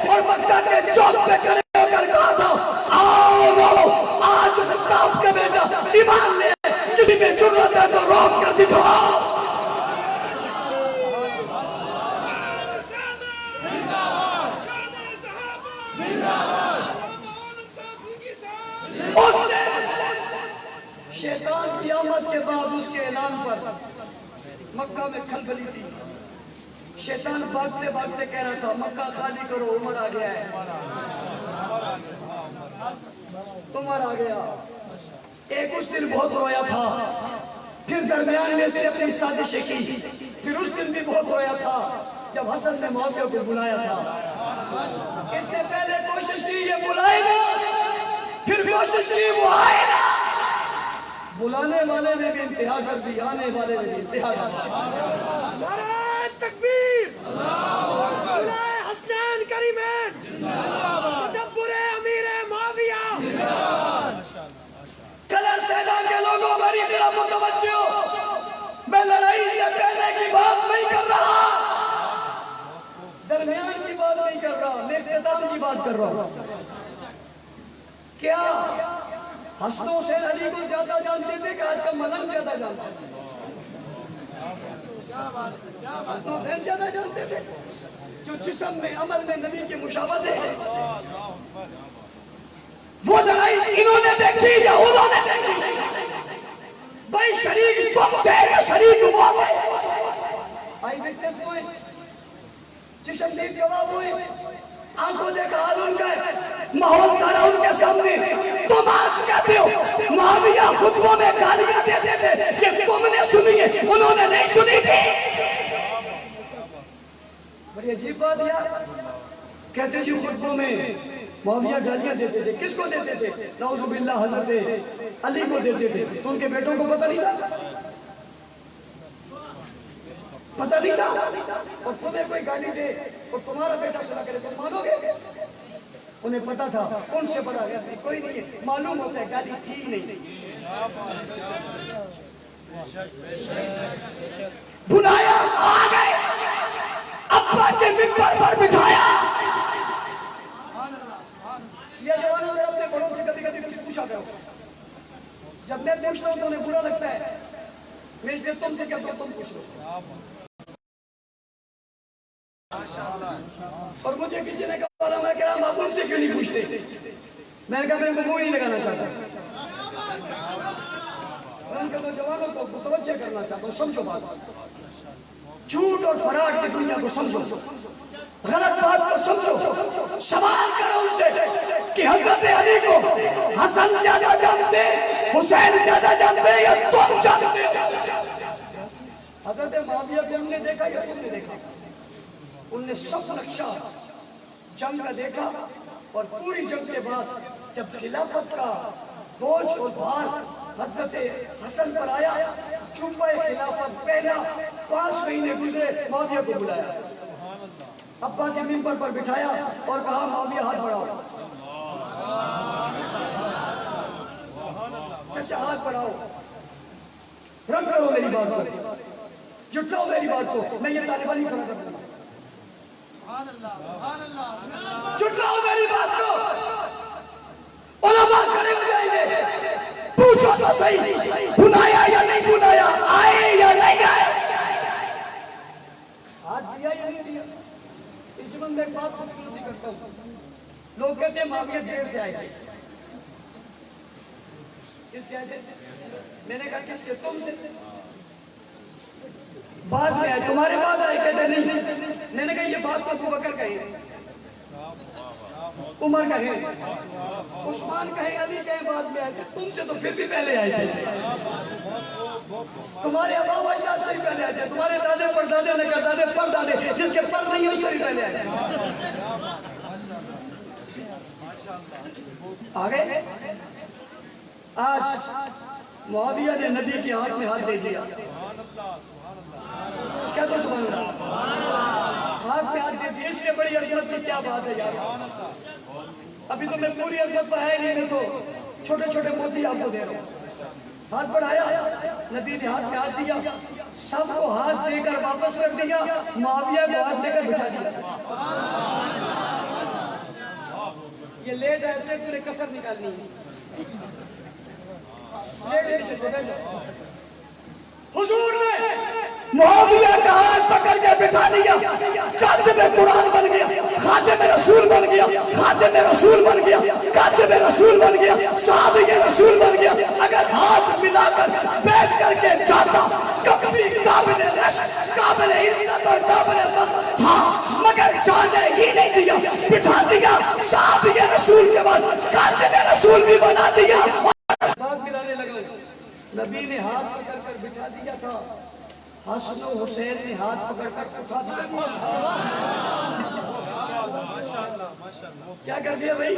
اور مکہ کے چوک پہ کھڑے ہو کر کہا تھا، آؤ رو، آج خطاب کا بیٹا ایمان لے، کسی میں جرأت ہے تو روک کر دکھاؤ. شیطان کی آمد کے بعد اس کے اعلان پر مکہ میں کھلبلی تھی. شیطان بھاگتے بھاگتے کہہ رہا تھا، مکہ خالی کرو، عمر آ گیا ہے، عمر آ گیا. ایک اس دن بہت رویا تھا، پھر درمیان میں اس نے اپنی سازشیں کی. پھر اس دن بھی بہت رویا تھا جب حسن نے معاویہ کو بلایا تھا. اس نے پہلے کوشش کی یہ بلائے گا، پھر کوشش کی وہ آئے گا. بلانے والے نے بھی انتہا کر دی، آنے والے نے بھی انتہا کر دی. نعرہ تکبیر، صلح حسنین کریمین، تدبر امیر معاویہ. کلر سیدا کے لوگوں میری طرف متوجہ ہو، میں لڑائی سے پہلے کی بات نہیں کر رہا، درمیان کی بات نہیں کر رہا، میں اختتام کی بات کر رہا ہوں. کیا حسن حسین علی کو زیادہ جانتے تھے کہ آج کا ملنگ زیادہ جانتے تھے؟ حسن حسین زیادہ جانتے تھے، جو جسم میں عمل میں نبی کی مشابہت ہے. وہ لڑائی انہوں نے دیکھی یا انہوں نے دیکھی؟ بھائی شریک تم تھے یا شریک وہ تھے؟ آئی وٹنس ہوئے، چشم دید گواہ ہوئے، آنکھوں دیکھا حال ان کا ہے، ماحول سارا ان کے سامنے. تم آج کہتے ہو معاویہ خطبوں میں گالیاں دیتے تھے کہ تم نے سنی ہے، انہوں نے نہیں سنی تھی. بڑی عجیب بات یار، کہتے جی خطبوں میں معاویہ گالیاں دیتے تھے. کس کو دیتے تھے؟ نعوذ باللہ حضرت علی کو دیتے تھے. تو ان کے بیٹوں کو پتہ نہیں تھا؟ پتہ نہیں تھا؟ اور تمہیں کوئی گالی دے اور تمہارا بیٹا سنا کرے تم مانو گے؟ انہیں پتا تھا ان سے بڑا غیر کوئی نہیں ہے. معلوم ہوتا ہے گالی تھی نہیں. بلایا آ گئے, ابا کے منبر پر بٹھایا. شیعہ جوانوں نے اپنے بڑوں سے کبھی کبھی کچھ پوچھا کرو. جب میں پوچھتا ہوں تو انہیں برا لگتا ہے. میں اس لیے تم سے کہتا ہوں تم پوچھ لو. اور مجھے کسی نے کہا علماء کرام آپ ان سے کیوں نہیں پوچھتے؟ میں نے کہا میں منہ نہیں لگانا چاہتا. میں نے کہا نوجوانوں کو متوجہ کرنا چاہتا ہوں. سمجھو بات, جھوٹ اور فراڈ کی دنیا کو سمجھو, غلط بات کو سمجھو. سوال کرو ان سے کہ حضرت علی کو حسن زیادہ جانتے, حسین زیادہ جانتے یا تم جانتے؟ حضرت معاویہ کو ہم نے دیکھا یا تم نے دیکھا؟ ان نے سب نقشہ جنگ کا دیکھا. اور پوری جنگ کے بعد جب خلافت کا بوجھ اور بھار حضرت حسن پر آیا, چوپا خلافت پہنا, 5 مہینے گزرے, معاویہ کو بلایا, ابا کے منبر پر بٹھایا اور کہا معاویہ ہاتھ بڑھاؤ. چچا ہاتھ بڑھاؤ, رد کرو میری بات کو, جھٹلاؤ میری بات کو, میں یہ طالبانی کھڑا کر دوں گا. جھٹلاؤ میری بات کو. علماء کھڑے ہو جائیں گے, پوچھو تو صحیح بلایا یا نہیں بلایا, آئے یا نہیں آئے, ہاتھ دیا یا نہیں دیا. اس میں میں ایک بات خوبصورتی کرتا ہوں. لوگ کہتے ہیں معاویہ دیر سے آئے تھے. کس سے آئے تھے؟ میں نے کہا کس سے؟ تم سے. بعد میں آئے, تمہارے بعد آئے. کہتے نہیں. میں نے کہا یہ بات تو ابو بکر کہیں, عمر کہیں, عثمان کہیں, علی کہیں بعد میں آئے تھے. تم سے تو پھر بھی پہلے آئے تھے. تمہارے ابا و اجداد سے ہی پہلے آئے تھے. تمہارے دادے پردادے نے کہا دادے پردادے, جس کے پر نہیں ہے اس سے ہی پہلے آئے تھے. آگے آج معاویہ نے نبی کے ہاتھ میں ہاتھ دے دیا. کیا تو سبحان اللہ, ہاتھ میں ہاتھ دے دیا. اس سے بڑی عظمت کی کیا بات ہے یار. ابھی تو میں پوری عظمت پر ہے نہیں, میں تو چھوٹے چھوٹے موتی آپ کو دے رہا ہوں. ہاتھ بڑھایا, نبی نے ہاتھ میں ہاتھ دیا, سب کو ہاتھ دے کر واپس کر دیا, معاویہ کو ہاتھ دے کر بچھا دیا. یہ لیٹ ایسے پورے کسر نکالنی ہے. حضور نے معاویہ کا ہاتھ پکڑ کے بٹھا لیا, کاتب قرآن بن گیا, خاتم رسول بن گیا, خاتم رسول بن گیا, کاتب رسول بن گیا, صحابی رسول بن گیا. اگر ہاتھ ملا کر بیٹھ کر کے جاتا کبھی قابل رشک, قابل عزت اور قابل وقت تھا, مگر جانے ہی نہیں دیا, بٹھا دیا. صحابی رسول کے بعد کاتب رسول بھی بنا دیا. بات ملانے لگا. نبی نے ہاتھ پکڑ کر بٹھا دیا تھا, حسن و حسین نے ہاتھ پکڑ کر اٹھا دیا. کیا کر دیا بھائی؟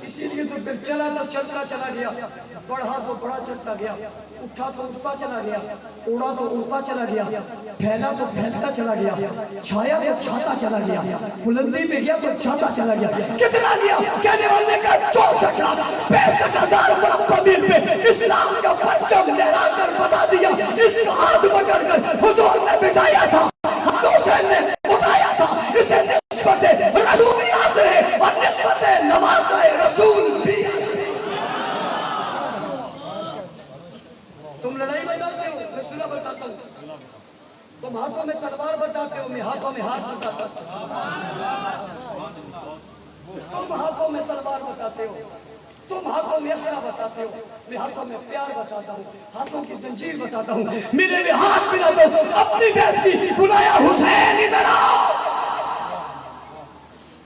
اسی لیے تو پھر چلا تو چلتا چلا گیا, بڑھا تو بڑا چلتا گیا, اٹھا تو اٹھتا چلا گیا, اڑا تو اڑتا چلا گیا, پھیلا تو پھیلتا چلا گیا, چھایا تو چھاتا چلا گیا, بلندی پہ گیا تو چھاتا چلا گیا. کتنا گیا؟ کہنے والے کا 64,000 مربع میل پہ اسلام کا پرچم لہرا کر بتا دیا. اس کا ہاتھ پکڑ کر حضور نے بٹھایا تھا, حسین نے اٹھایا تھا. اسے نسبت رسولیہ سے اور نسبت نواز رسول بھی. تم لڑائی بتاتے ہو, میں سنا بتاتا ہوں. تم ہاتھوں میں تلوار بتاتے ہو, میں ہاتھوں میں ہاتھ بتاتا ہوں. تم ہاتھوں میں تلوار بتاتے ہو, تم ہاتھوں میں اسرا بتاتے ہو, میں ہاتھوں میں پیار بتاتا ہوں, ہاتھوں کی زنجیر بتاتا ہوں, ملے میں ہاتھ ملاتا ہوں. اپنی بیعت کی بلایا, حسین ادھر آؤ.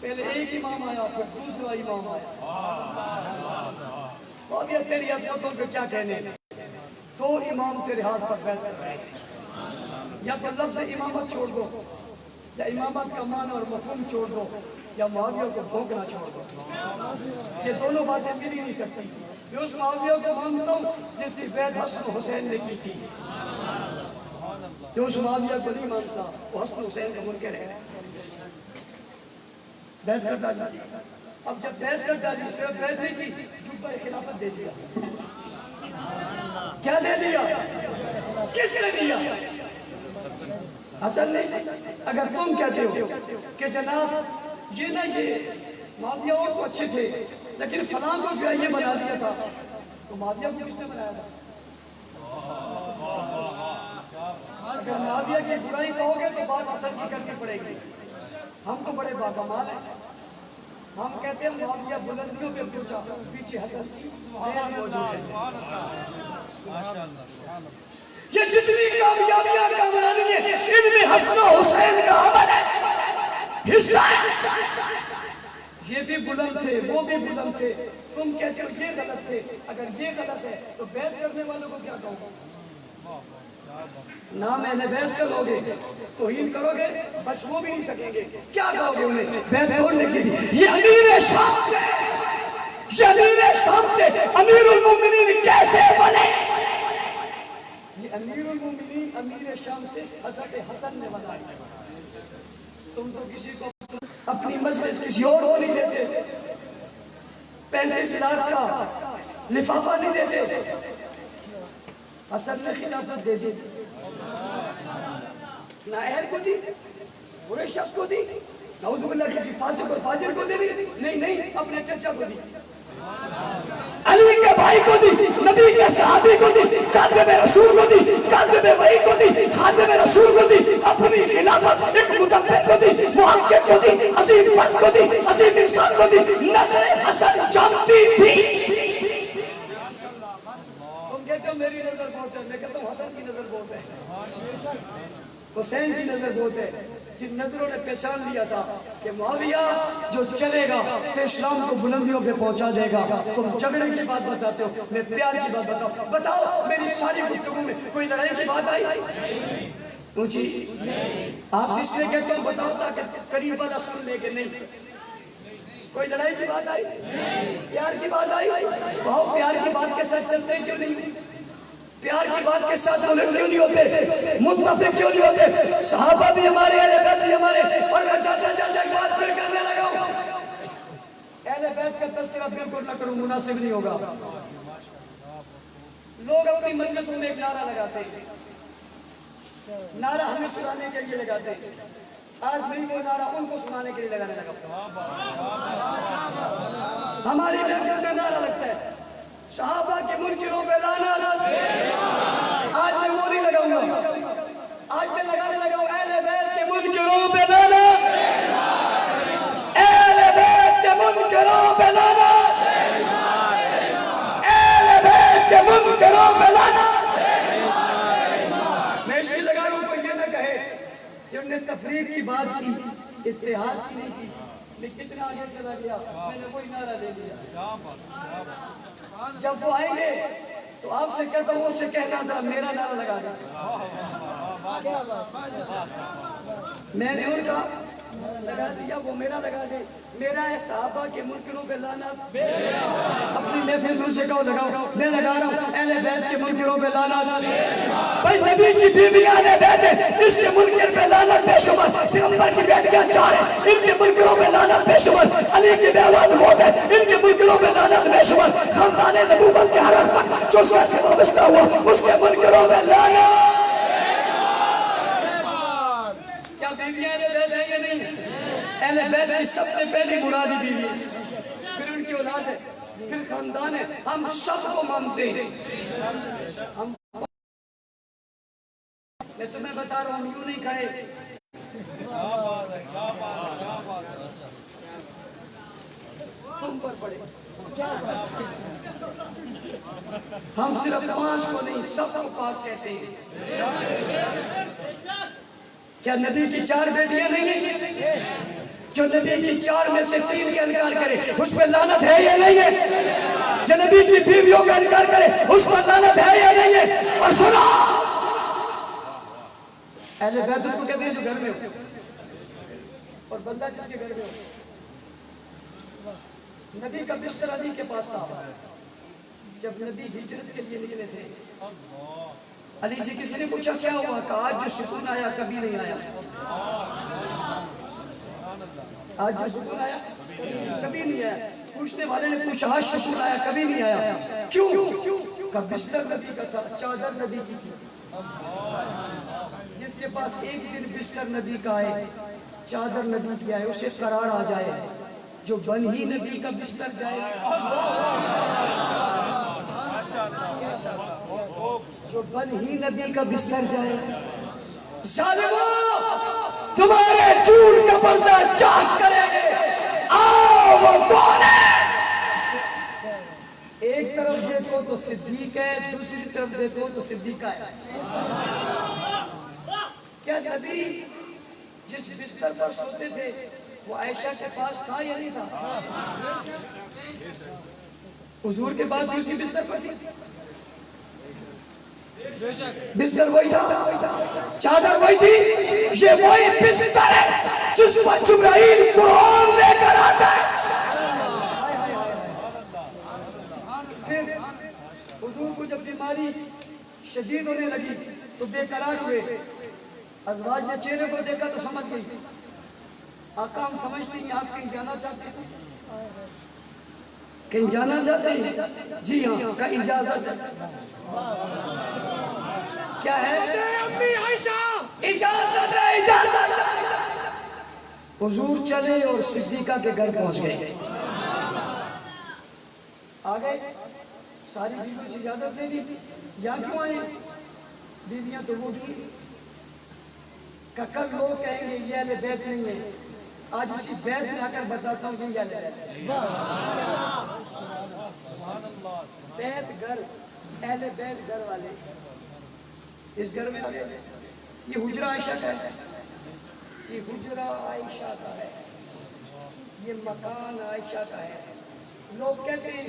پہلے ایک امام آیا, پھر دوسرا امام آیا. اب یہ تیری عظمتوں پہ کیا کہنے, 2 امام تیرے ہاتھ پر بیٹھ کر رہے. یا تو لفظ امامت چھوڑ دو, یا امامت کا معنی اور مفہوم چھوڑ دو, یا معاویہ کو بھونکنا چھوڑ دو. یہ دونوں باتیں مل ہی نہیں سکتی. میں اس معاویہ کو مانتا ہوں جس کی بیعت حسن حسین نے کی تھی. جو اس معاویہ کو نہیں مانتا وہ حسن حسین کا منکر ہے. بیعت کر ڈالی. اب جب بیعت کر ڈالی صرف بیعت نہیں کی, جبہ خلافت دے دیا. کیا دے دیا؟ کس نے دیا؟ حسن نے. اگر تم کہتے ہو کہ جناب یہ نہ یہ معاویہ اور تو اچھے تھے لیکن فلاں کو جو ہے یہ بنا دیا تھا, تو معاویہ کو کس نے بنایا تھا؟ اگر معاویہ کی برائی کہو گے تو بات حسن کی کرنی پڑے گی. ہم تو بڑے باکمال ہیں. ہم کہتے ہیں معاویہ بلندیوں پہ پہنچا, پیچھے حسن کی زیر موجود ہے. یہ جتنی کامیابیاں کامرانی ہیں ان میں حسن و حسین کا عمل ہے, حصہ ہے. یہ بھی بلند تھے, وہ بھی بلند تھے. تم کہتے ہو یہ غلط تھے. اگر یہ غلط ہے تو بیعت کرنے والوں کو کیا کہو گے؟ نام اہل بیعت کرو گے, توہین کرو گے, بچ وہ بھی نہیں سکیں گے. کیا کہو گے انہیں بیعت توڑنے کے لیے؟ یہ امیر شام سے, یہ امیر شام سے امیر المومنین کیسے بنے؟ یہ امیر المومنین امیر شام سے حضرت حسن نے بنایا. تم تو کسی کو اپنی مجلس کسی اور کو نہیں دیتے, 35 لاکھ کا لفافہ نہیں دیتے. حسن نے خلافت دے دی. نہ اہل کو دی, برے شخص کو دی, نعوذ باللہ کسی فاسق اور فاجر کو دی. نہیں, اپنے چچا کو دی, علی کے بھائی کو دی, نبی کے صحابی کو دی, کاتب رسول کو دی, کاتب وحی کو دی, خاتم رسول کو دی. اپنی خلافت ایک مدبر کو دی, محقق کو دی, عظیم فرد کو دی, عظیم انسان کو دی. نظر حسن جانتی تھی. تم کہتے ہو میری نظر بہت ہے, میں کہتا ہوں حسن کی نظر بہت ہے, حسین کی نظر بہت ہے. جن نظروں نے پہچان لیا تھا کہ معاویہ جو چلے گا تو اسلام کو بلندیوں پہ پہنچا دے گا. تم جھگڑے کی بات بتاتے ہو, میں پیار کی بات بتاؤ. میری ساری گفتگو میں کوئی لڑائی کی بات آئی؟ اونچی آپ سے اس لیے کہتے ہو بتاؤ تاکہ قریب والا سن لے کے. نہیں, کوئی لڑائی کی بات آئی؟ پیار کی بات آئی؟ بہت پیار کی بات کے ساتھ چلتے کیوں نہیں؟ پیار کی بات کے ساتھ ملک کیوں نہیں ہوتے, متفق کیوں نہیں ہوتے؟ صحابہ بھی ہمارے, اہل بیت بھی ہمارے. اور میں چاچا ایک بات پھر کرنے لگا ہوں, اہل بیت کا تذکرہ بالکل نہ کروں, مناسب نہیں ہوگا. لوگ اپنی مجلسوں میں ایک نعرہ لگاتے ہیں, نعرہ ہمیں سنانے کے لیے لگاتے ہیں. آج نہیں وہ نعرہ ان کو سنانے کے لیے لگانے لگا. ہماری محفل میں نعرہ لگتا ہے صحابہ کے منکروں پہ لعنت. آج میں وہ نہیں لگاؤں گا, آج میں لگانے لگاؤں اہل بیت کے منکروں پہ لعنت, اہل بیت کے منکروں پہ لعنت, اہل بیت کے منکروں پہ لعنت. میں اس لیے لگا رہا ہوں کوئی یہ نہ کہے کہ انہوں نے تفریق کی بات کی, اتحاد کی نہیں کی. میں کتنا آگے چلا گیا, میں نے وہی نعرہ لے لیا. جب وہ آئیں گے تو آپ سے کہتا ہوں, ان سے کہنا ذرا میرا نعرہ لگا دیں. میں نے ان کا لگا دیا, وہ میرا لگا دے. میرا ہے صحابہ کے منکروں پہ لعنت. اپنی محفل میں سے کہو لگاؤ, میں لگا رہا ہوں اہل بیت کے منکروں پہ لعنت. بھائی نبی کی بیویاں اہل بیت ہے, اس کے منکر پہ لعنت بے شمار. پیغمبر کی بیٹیاں 4 ہیں, ان کے منکروں پہ لعنت بے شمار. علی کی بے اولاد موت ہے, ان کے منکروں پہ لعنت بے شمار. خاندان نبوت کے ہر فرد جو اس سے وابستہ ہوا اس کے منکروں پہ لعنت. کیا بیویاں اہل بیت ہیں یا نہیں؟ اہل بیت کی سب سے پہلی مرادی بیوی ہے, پھر ان کی اولاد ہے, پھر خاندان ہے. ہم سب کو مانتے ہیں. میں تمہیں بتا رہا ہوں, یوں نہیں کھڑے. تم پر پڑے کیا؟ ہم صرف 5 کو نہیں, سب کو پاک کہتے ہیں. کیا نبی کی 4 بیٹیاں نہیں ہیں؟ جو نبی کی 4 میں سے 3 کا انکار کرے اس پہ لعنت ہے یا نہیں ہے؟ جو نبی کی بیویوں کا انکار کرے اس پر لعنت ہے یا نہیں ہے؟ اور سنا, اہل بیت اس کو کہتے ہیں جو گھر میں ہو, اور بندہ جس کے گھر میں ہو. نبی کا بستر علی کے پاس تھا. جب نبی ہجرت کے لیے نکلے تھے علی سے کسی نے پوچھا کیا ہوا؟ کہا آج جو سکون آیا کبھی نہیں آیا. آج جو سکون آیا کبھی نہیں آیا. پوچھنے والے نے پوچھا آج سکون آیا کبھی نہیں آیا کیوں؟ کہ بستر نبی کا تھا, چادر نبی کی تھی. جس کے پاس ایک دن بستر نبی کا آئے, چادر نبی کی آئے, اسے قرار آ جائے. جو بن ہی نبی کا بستر جائے, جو بن ہی نبی کا بستر جائے. ظالموں, تمہارے جھوٹ کا پردہ چاک کریں گے. آؤ وہ کون ہے؟ ایک طرف دیکھو تو صدیق ہے, دوسری طرف دیکھو تو صدیقہ ہے. کیا نبی جس بستر پر سوتے تھے وہ عائشہ کے پاس تھا یا نہیں تھا؟ حضور کے پاس بھی اسی بستر پر تھی. بستر وہی تھا, چادر وہی تھی. یہ وہی بستر ہے جس پر جبرائیل قرآن لے کر آتا ہے. پھر حضور کو جب بیماری شدید ہونے لگی تو بے قرار ہوئے. ازواج نے چہرے کو دیکھا تو سمجھ گئی آقا ہم سمجھتے ہیں آپ کہیں جانا چاہتے ہیں. کہیں جانا چاہتے ہیں؟ جی ہاں. کا اجازت کیا ہے؟ امی عائشہ اجازت ہے, اجازت. حضور چلے اور صدیقہ کے گھر پہنچ گئے. آگئے, ساری بیویوں سے اجازت دے دی. یہاں کیوں آئے؟ بیویاں تو وہ تھی کہ کل لوگ کہیں گے یہ اہل بیت نہیں ہے. آج اسی بیت میں آ کر بتاتا ہوں کہ یہ اہل بیت ہے. بیت گھر, اہل بیت گھر والے اس گھر میں آ گئے. یہ حجرہ عائشہ کا ہے, یہ حجرہ عائشہ کا ہے, یہ مکان عائشہ کا ہے. لوگ کہتے ہیں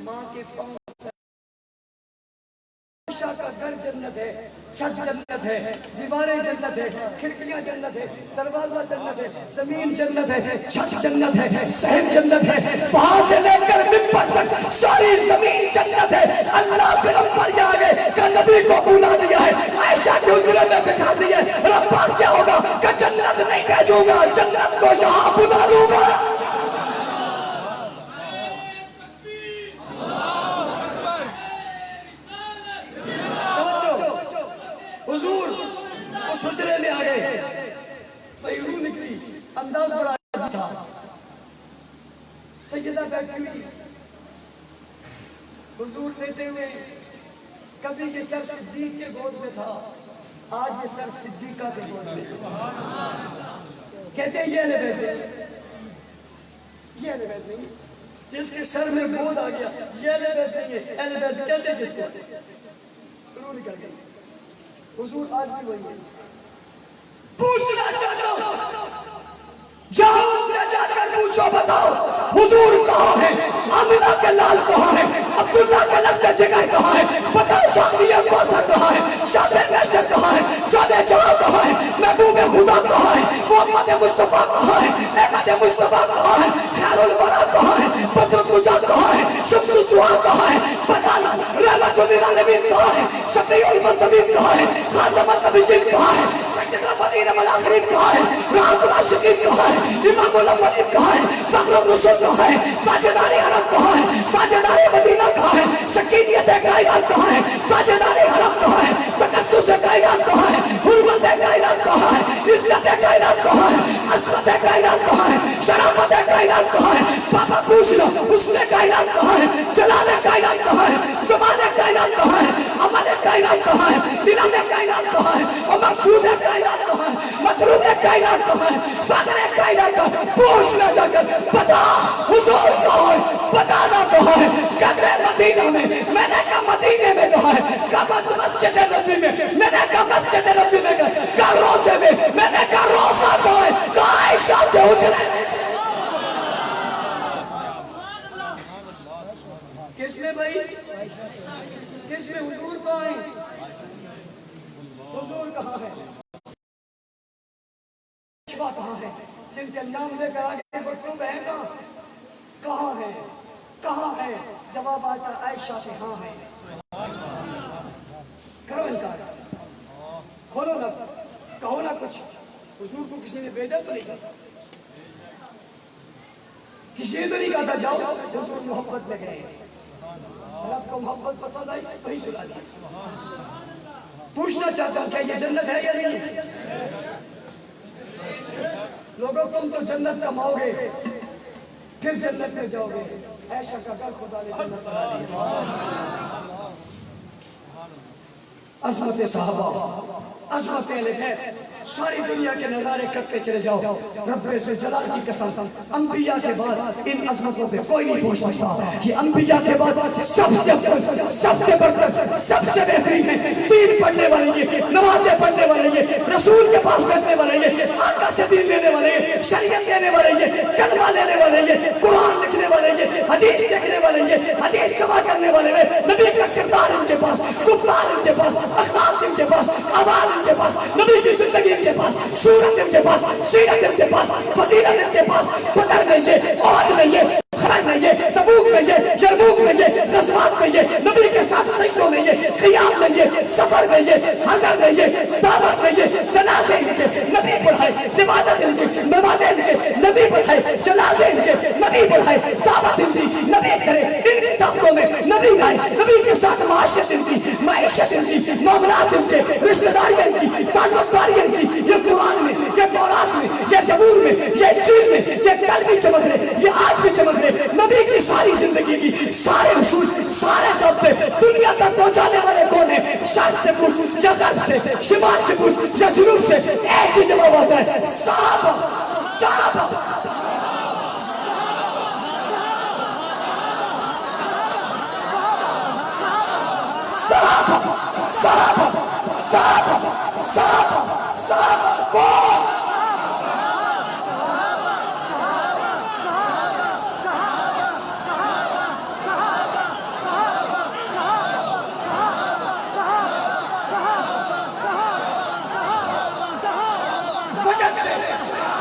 ماں کے پاؤں عائشہ کا گھر جنت ہے, چھت جنت ہے, دیواریں جنت ہے, کھڑکیاں جنت ہے, دروازہ جنت ہے, زمین جنت ہے, چھت جنت ہے, صحن جنت ہے, وہاں سے لے کر منبر تک ساری زمین جنت ہے. اللہ پیغمبر یہ آگے کہ نبی کو بلا دیا ہے, عائشہ کے حجرے میں بٹھا دیا ہے. ربا کیا ہوگا کہ جنت نہیں بھیجوں گا, جنت کو یہاں بلا دوں گا. حضور اس حجرے میں آ گئے, بھئی روح نکلی, انداز بڑا عجیب تھا. سیدہ بیٹھی ہوئی, حضور لیتے ہوئے. کبھی یہ سر صدیق کے گود میں تھا, آج یہ سر صدیقہ کے گود میں. کہتے ہیں یہ اہل بیت ہے, یہ اہل بیت نہیں. جس کے سر میں گود آ گیا یہ اہل بیت نہیں ہے. اہل بیت کہتے ہیں کس کو؟ روح نکل گئی. حضور آج بھی وہی ہے. پوچھنا چاہتا ہوں, جاؤ ان سے جا کر پوچھو, بتاؤ حضور کہاں ہے, آمنہ کے لال کہاں ہے, عبداللہ کے لشکر جگر کہاں ہے, بتاؤ ساقیہ کوثر کہاں ہے, شاہ محشر کہاں ہے, جانے جہاں کہاں ہے, محبوب خدا کہاں ہے, محمد مصطفیٰ کہاں ہے, احمد مصطفیٰ کہاں ہے, خیر الورا کہاں ہے, بدر الدجا کہاں ہے, شمس الضحیٰ کہاں ہے, بتانا رحمت للعالمین کہاں ہے, شفیع المذنبین کہاں ہے, خاتم النبیین کہاں ہے, سید الاولین والآخرین کہاں ہے, راحت العاشقین کہاں ہے, امام الاولین کہاں ہے, فخر الرسول کہاں ہے, تاجدار عرب کہاں ہے, تاجدار مدینہ کہاں ہے, سکینیت کائنات کہاں ہے, تاجدار عرب کہاں ہے, تقدس کائنات کہاں ہے, حرمت کائنات کہاں ہے, عزت کائنات کہاں ہے, عظمت کائنات کہاں ہے, شرافت کائنات کہاں ہے. پاپا پوچھ لو اس نے کائنات کہاں ہے, جلال کائنات کہاں ہے, جمال کائنات کہاں ہے, عمل کائنات کہاں ہے, نظام کائنات کہاں ہے, اور مقصود کائنات کہاں ہے, مطلوب کائنات کہاں ہے, فخر کائنات کہاں ہے. پوچھنا جا کر بتا حضور کہاں ہے, بتانا کہاں ہے. کہتے مدینہ میں, میں نے کہا مدینے میں کہاں ہے, کہا مسجد نبی میں, میں نے کہا مسجد نبی میں, کہا روزے میں, میں نے کہا روزہ کہاں ہے, کہا عائشہ کے حجرے میں. کس میں بھائی, کس میں حضور کہاں ہے, حضور کہاں ہے, کہاں ہے, جن کے نام لے کر آگے بڑھتے ہیں کہاں, کہاں ہے کہاں ہے؟ جواب آتا عائشہ پہ ہاں ہے. کرو انکار، کھولو نا، کہو نا کچھ. حضور کو کسی نے بھیجا تو نہیں تھا، کسی نے تو نہیں کہا تھا جاؤ. حضور محبت میں گئے، اور آپ کو محبت پسند آئی وہی سنا دیا. پوچھنا چاہتا ہوں کیا یہ جنت ہے یا نہیں ہے؟ لوگوں تم تو جنت کماؤ گے پھر جنت میں جاؤ گے. ایسا کا کر خدا نے جنت بنا دیا. عظمت صحابہ، عظمت اہل بیت، ساری دنیا کے نظارے کرتے چلے جاؤ. رب جلال کی قسم، انبیاء کے بعد ان عظمتوں پہ کوئی نہیں پہنچ سکتا. یہ انبیاء کے بعد سب سے افضل، سب سے برتر، سب سے بہترین ہے. دین پڑھنے والے یہ، نمازیں پڑھنے والے یہ، رسول کے پاس بیٹھنے والے یہ، آقا سے دین لینے والے یہ، شریعت لینے والے یہ، کلمہ لینے والے یہ، قرآن لکھنے والے یہ، حدیث دیکھنے والے یہ، حدیث جمع کرنے والے یہ. نبی کا کردار ان کے پاس، گفتار ان کے پاس، اخلاق ان کے پاس، اعمال ان کے پاس، نبی کی زندگی ان کے پاس، صورت ان کے پاس، سیرت ان کے پاس، فضیلت ان کے پاس. بدر میں یہ، احد میں یہ، خیبر میں یہ، تبوک میں یہ، یرموک میں یہ، غزوات میں یہ، نبی کے ساتھ سجدوں میں یہ، قیام میں یہ، سفر میں یہ، حضر میں یہ، دعوت میں یہ. جنازے ان کے نبی پڑھائے، عبادت ان کی، نمازیں ان کے نبی پڑھائے، جنازے ان کے نبی پڑھائے، دعوت ان کی نبی کرے. ان کی دعوتوں میں نبی آئے، نبی کے ساتھ معاشرت ان کی، معیشت ان کی، معاملات ان کے، رشتہ داریاں ان کی، تعلق داریاں ان کی. یہ قرآن میں، یہ تورات میں، یہ زبور میں، یہ چیز میں، یہ کل بھی چمک رہے، یہ آج بھی چمک رہے. نبی کی ساری زندگی کی سارے اصول، سارے ضابطے دنیا تک پہنچانے والے کون ہیں؟ شرق سے پوچھ یا غرب سے، شمال سے پوچھ یا جنوب سے، ایک ہی جواب آتا ہے: صحابہ، صحابہ. صحابہ، صحابہ، صحابہ، صحابہ، صحابہ کون؟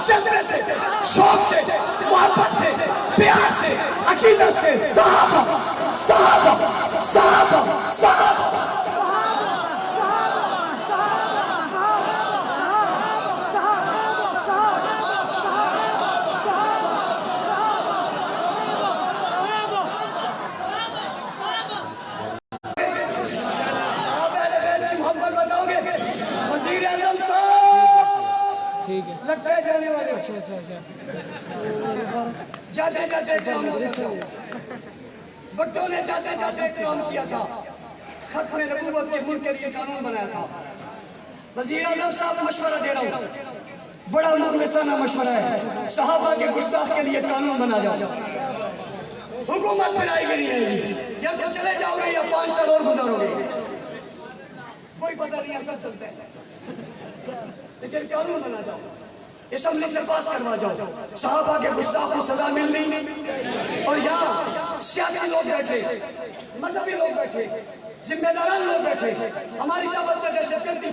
جذبے سے، شوق سے، محبت سے، پیار سے، عقیدت سے. صحابہ، صحابہ، صحابہ، صحابہ. لگتے جانے والے جاتے جاتے بٹوں نے جاتے جاتے ایک کام کیا تھا. ختم نبوت کے ملک کے لیے قانون بنایا تھا. وزیر اعظم صاحب مشورہ دے رہا ہوں، بڑا مخلصانہ مشورہ ہے. صحابہ کے گستاخ کے لیے قانون بنا جاؤ. حکومت پھر آئے گی نہیں آئے گی، یا تو چلے جاؤ گے یا 5 سال اور گزارو گے، کوئی پتہ نہیں. سب چلتا ہے، لیکن قانون بنا جاؤ، اسمبلی سے پاس کروا جاؤ. صحابہ کے گستاخ کو سزا ملنی. اور یہاں سیاسی لوگ بیٹھے، مذہبی لوگ بیٹھے، ذمہ داران لوگ بیٹھے، ہماری دعوت میں دہشت گردی،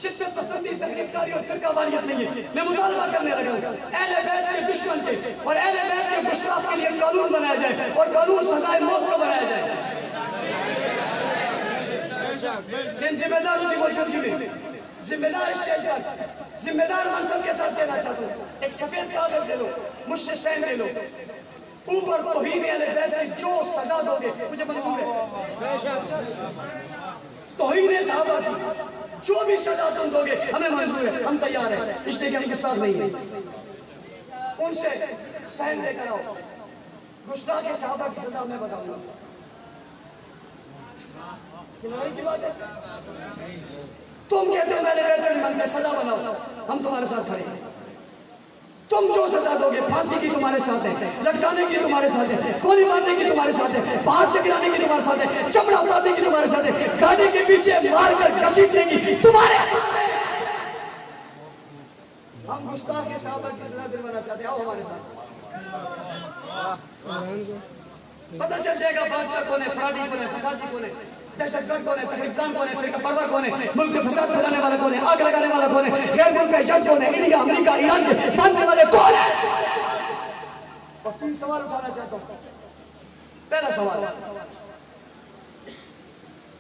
شدت پسندی، تحریک کاری اور فرقہ واریت نہیں ہے. میں مطالبہ کرنے لگا ہوں اہل بیت کے دشمن کے اور اہل بیت کے گستاخ کے لیے قانون بنایا جائے، اور قانون سزائے موت کو بنایا جائے. ان ذمہ داروں کی موجودگی میں ذمہ دار اسٹیج پر، ذمہ دار منصب کے ساتھ کہنا چاہتا ہوں، ایک سفید کاغذ دے لو، مجھ سے سین لے لو. اوپر توہین اہل بیت کی جو سزا دو گے مجھے منظور ہے. توہین صحابہ کی جو بھی سزا تم دو گے ہمیں منظور ہے، ہم تیار ہیں. اس لیے کہ ہم گستاخ نہیں ہیں. ان سے سین لے کر آؤ. گستاخ کے صحابہ کی سزا میں بتاؤں گا. لڑائی کی بات ہے. تم کہتے ہو میرے بیٹے بندے سزا بناؤ، ہم تمہارے ساتھ کھڑے ہیں. تم جو سزا دو گے، پھانسی کی تمہارے ساتھ ہے، لٹکانے کی تمہارے ساتھ ہے، گولی مارنے کی تمہارے ساتھ ہے، باہر سے گرانے کی تمہارے ساتھ ہے، چمڑا اتارنے کی تمہارے ساتھ ہے، گاڑی کے پیچھے مار کر گھسیٹنے کی تمہارے ساتھ ہے. ہم گستاخ کے صحابہ کی سزا دلوانا چاہتے ہیں، آؤ ہمارے ساتھ. پتہ چل جائے گا بھاگتا کون ہے، فراڈی کون ہے، فسادی کون ہے، دہشت گرد کون ہے، تحریک کون ہے، فرقہ پرور کون ہے، ملک میں فساد پھیلانے والا کون ہے، آگ لگانے والا کون ہے، غیر ملک کا ایجنٹ کون ہے، انڈیا، امریکہ، ایران کے باندھنے والے کون ہے. اور 3 سوال اٹھانا چاہتا ہوں. پہلا سوال،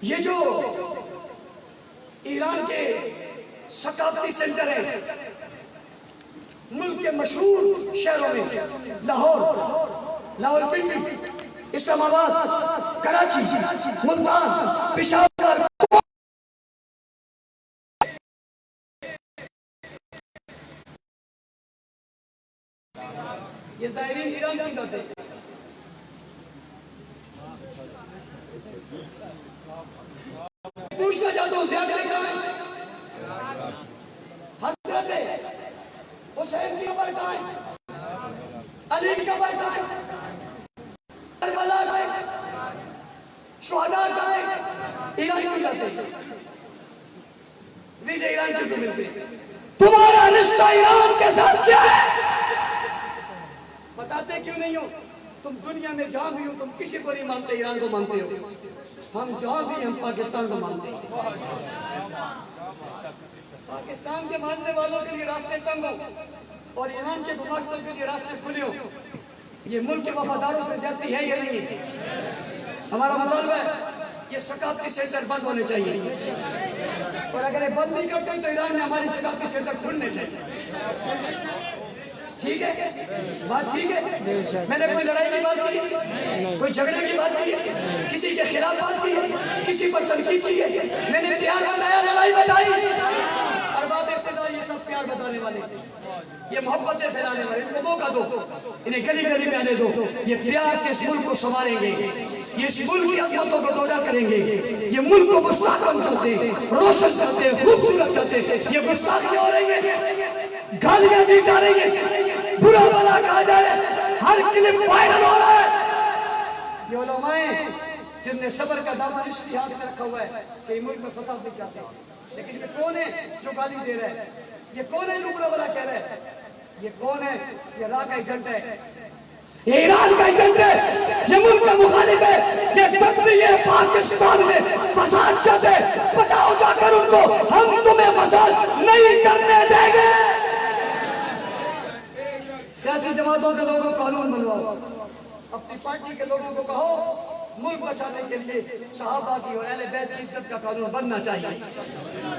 یہ جو ایران کے ثقافتی سینٹر ہے، ملک کے مشہور شہروں میں لاہور پنڈی، اسلام آباد، کراچی، ملتان، پشاور، یہ زائرین ایران کی جاتے ہیں. پوچھنا چاہتا ہوں زیادہ حضرت حسین کی قبر کہاں ہے؟ علی کی قبر کہاں ہے؟ کربلا کہاں ہے؟ شہداء کہاں ہے؟ ایران کیوں جاتے ہیں؟ ویزے ایران کیوں ملتے ہیں؟ تمہارا رشتہ ایران کے ساتھ کیا ہے؟ بتاتے کیوں نہیں ہو؟ تم دنیا میں جہاں بھی ہو تم کسی کو نہیں مانتے، ایران کو مانتے ہو. ہم جہاں بھی ہم پاکستان کو مانتے ہیں. پاکستان کے ماننے والوں کے لیے راستے تنگ ہو اور ایران کے گماشتوں کے لیے راستے کھلے ہو. یہ ملک کے وفاداروں سے زیادتی ہے یا نہیں ہے؟ ہمارا مطالبہ ہے یہ ثقافتی سینٹر بند ہونے چاہیے، اور اگر یہ بند نہیں کرتے تو ایران میں ہماری ثقافتی سینٹر کھلنے چاہیے. ٹھیک ہے؟ بات ٹھیک ہے؟ میں نے کوئی لڑائی کی بات کی، کوئی جھگڑے کی بات کی، کسی کے خلاف بات کی، کسی پر تنقید کی ہے؟ میں نے پیار بتایا، لڑائی بتائی. ارباب اقتدار یہ سب پیار بتانے والے، یہ محبتیں پھیلانے والے، ان کو موقع دو، انہیں گلی گلی میں آنے دو. یہ پیار سے اس ملک کو سنواریں گے، یہ اس ملک کی عظمتوں کو دودا کریں گے. یہ ملک کو مستحکم چاہتے ہیں، روشن چاہتے ہیں، خوبصورت چاہتے ہیں. یہ گستاخی ہو رہی ہے، گالیاں دی جا رہی ہیں، برا بلا کہا جا رہا ہے، ہر کلپ وائرل ہو رہا ہے. یہ علماء ہیں جن نے صبر کا دامن اس ہاتھ میں رکھا ہوا ہے کہ یہ ملک میں فساد نہیں چاہتے. لیکن یہ کون ہے جو گالی دے رہا ہے؟ یہ کون ہے جو برا بلا کہہ رہا ہے؟ یہ کون ہے؟ یہ راہ کا ایجنٹ ہے، یہ ایران کا ایجنٹ ہے، یہ ملک کا مخالف ہے. یہ تبدیلی پاکستان میں فساد چاہتے ہیں. بتاؤ جا کر ان کو ہم تمہیں فساد نہیں کرنے دیں گے. سیاسی جماعتوں کے لوگوں کو قانون بنواؤ، اپنی پارٹی کے لوگوں کو کہو ملک بچانے کے لیے صحابہ کی اور اہل بیت کی عزت کا قانون بننا چاہیے.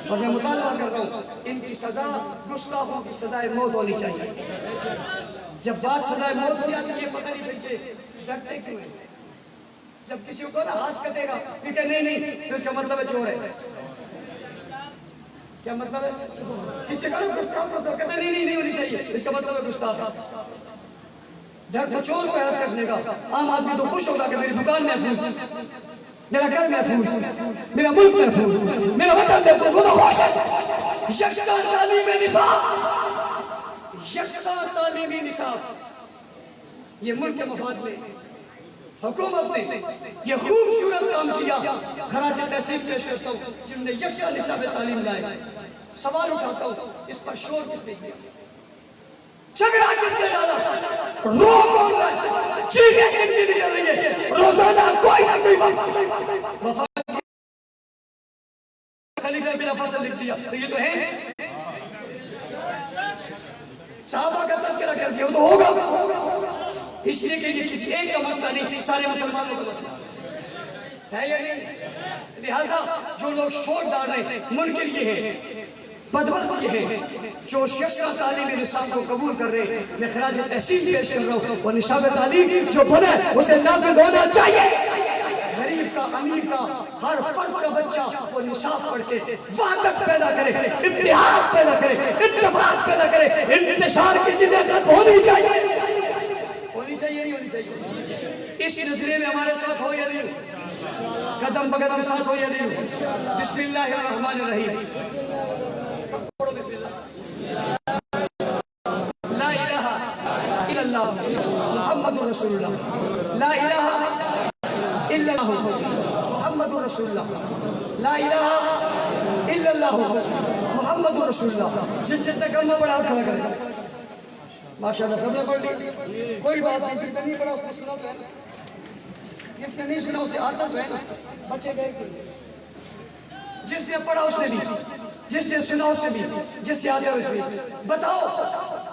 اور میں مطالبہ کر رہا ہوں ان کی سزا، گستاخوں کی سزائے موت ہونی چاہیے. جب بات سزائے موت کی آتی ہے پتہ نہیں پھر کہ ڈرتے کیوں ہیں. جب کسی کو نا ہاتھ کٹے گا پھر کہ نہیں تو اس کا مطلب ہے چور ہے. کیا مطلب ہے؟ کسی کا گستاخ کو کہتے نہیں ہونی چاہیے، اس کا مطلب ہے گستاخ. ڈر تو چور کو ہاتھ کٹنے کا. عام آدمی تو خوش ہوگا کہ میری دکان محفوظ، میرا گھر محفوظ، میرا ملک محفوظ، میرا وطن محفوظ، وہ تو خوش ہے. یکساں تعلیمی نصاب، یکساں تعلیمی نصاب، یہ ملک کے مفاد میں حکومت نے یہ خوبصورت کام کیا. خراج تحسین پیش کرتا ہوں جن نے یکساں نصاب تعلیم لائے. سوال اٹھاتا ہوں اس پر شور کس نے کیا؟ جھگڑا کس نے ڈالا؟ رو کون رہا ہے؟ چیخیں کن کی نکل رہی ہے؟ روزانہ کوئی نہ کوئی وفات خلیفہ بلا فصل لکھ دیا تو یہ تو ہے. صحابہ کا تذکرہ کر دیا وہ تو ہوگا، اس لیے کہ یہ کسی ایک کا مسئلہ نہیں، سارے مسلمانوں کا مسئلہ ہے یا نہیں. لہذا جو لوگ شور ڈال رہے ہیں منکر یہ ہے، بدبخت یہ ہے جو یکساں تعلیمی نصاب کو قبول کر رہے ہیں. میں خراج تحسین پیش کر رہا ہوں وہ نصاب تعلیم جو بنا اسے نافذ ہونا چاہیے. غریب کا، امیر کا، ہر فرد کا بچہ وہ نصاب پڑھ کے وحدت پیدا کرے، اتحاد پیدا کرے، اتفاق پیدا کرے. انتشار کی چیزیں ختم ہونی چاہیے. ہونی چاہیے نہیں ہونی چاہیے؟ اسی نظریے میں ہمارے ساتھ ہو یا نہیں؟ قدم بقدم ساتھ ہو یا نہیں؟ بسم اللہ الرحمن الرحیم. لا الہ الا اللہ محمد رسول اللہ. لا الہ الا اللہ محمد رسول اللہ. لا الہ الا اللہ محمد رسول اللہ. جس نے کلمہ پڑھا ہاتھ کھڑا کرے. ماشاءاللہ سب نے پڑھ لی، کوئی بات نہیں. جس نے نہیں پڑھا اس نے سنا تو ہے، جس نے نہیں سنا اسے آتا تو ہے نا. بچے گئے کہ جس نے پڑھا اس نے بھی، جس نے سنا اس نے بھی، جس سے آتا ہے اس نے. بتاؤ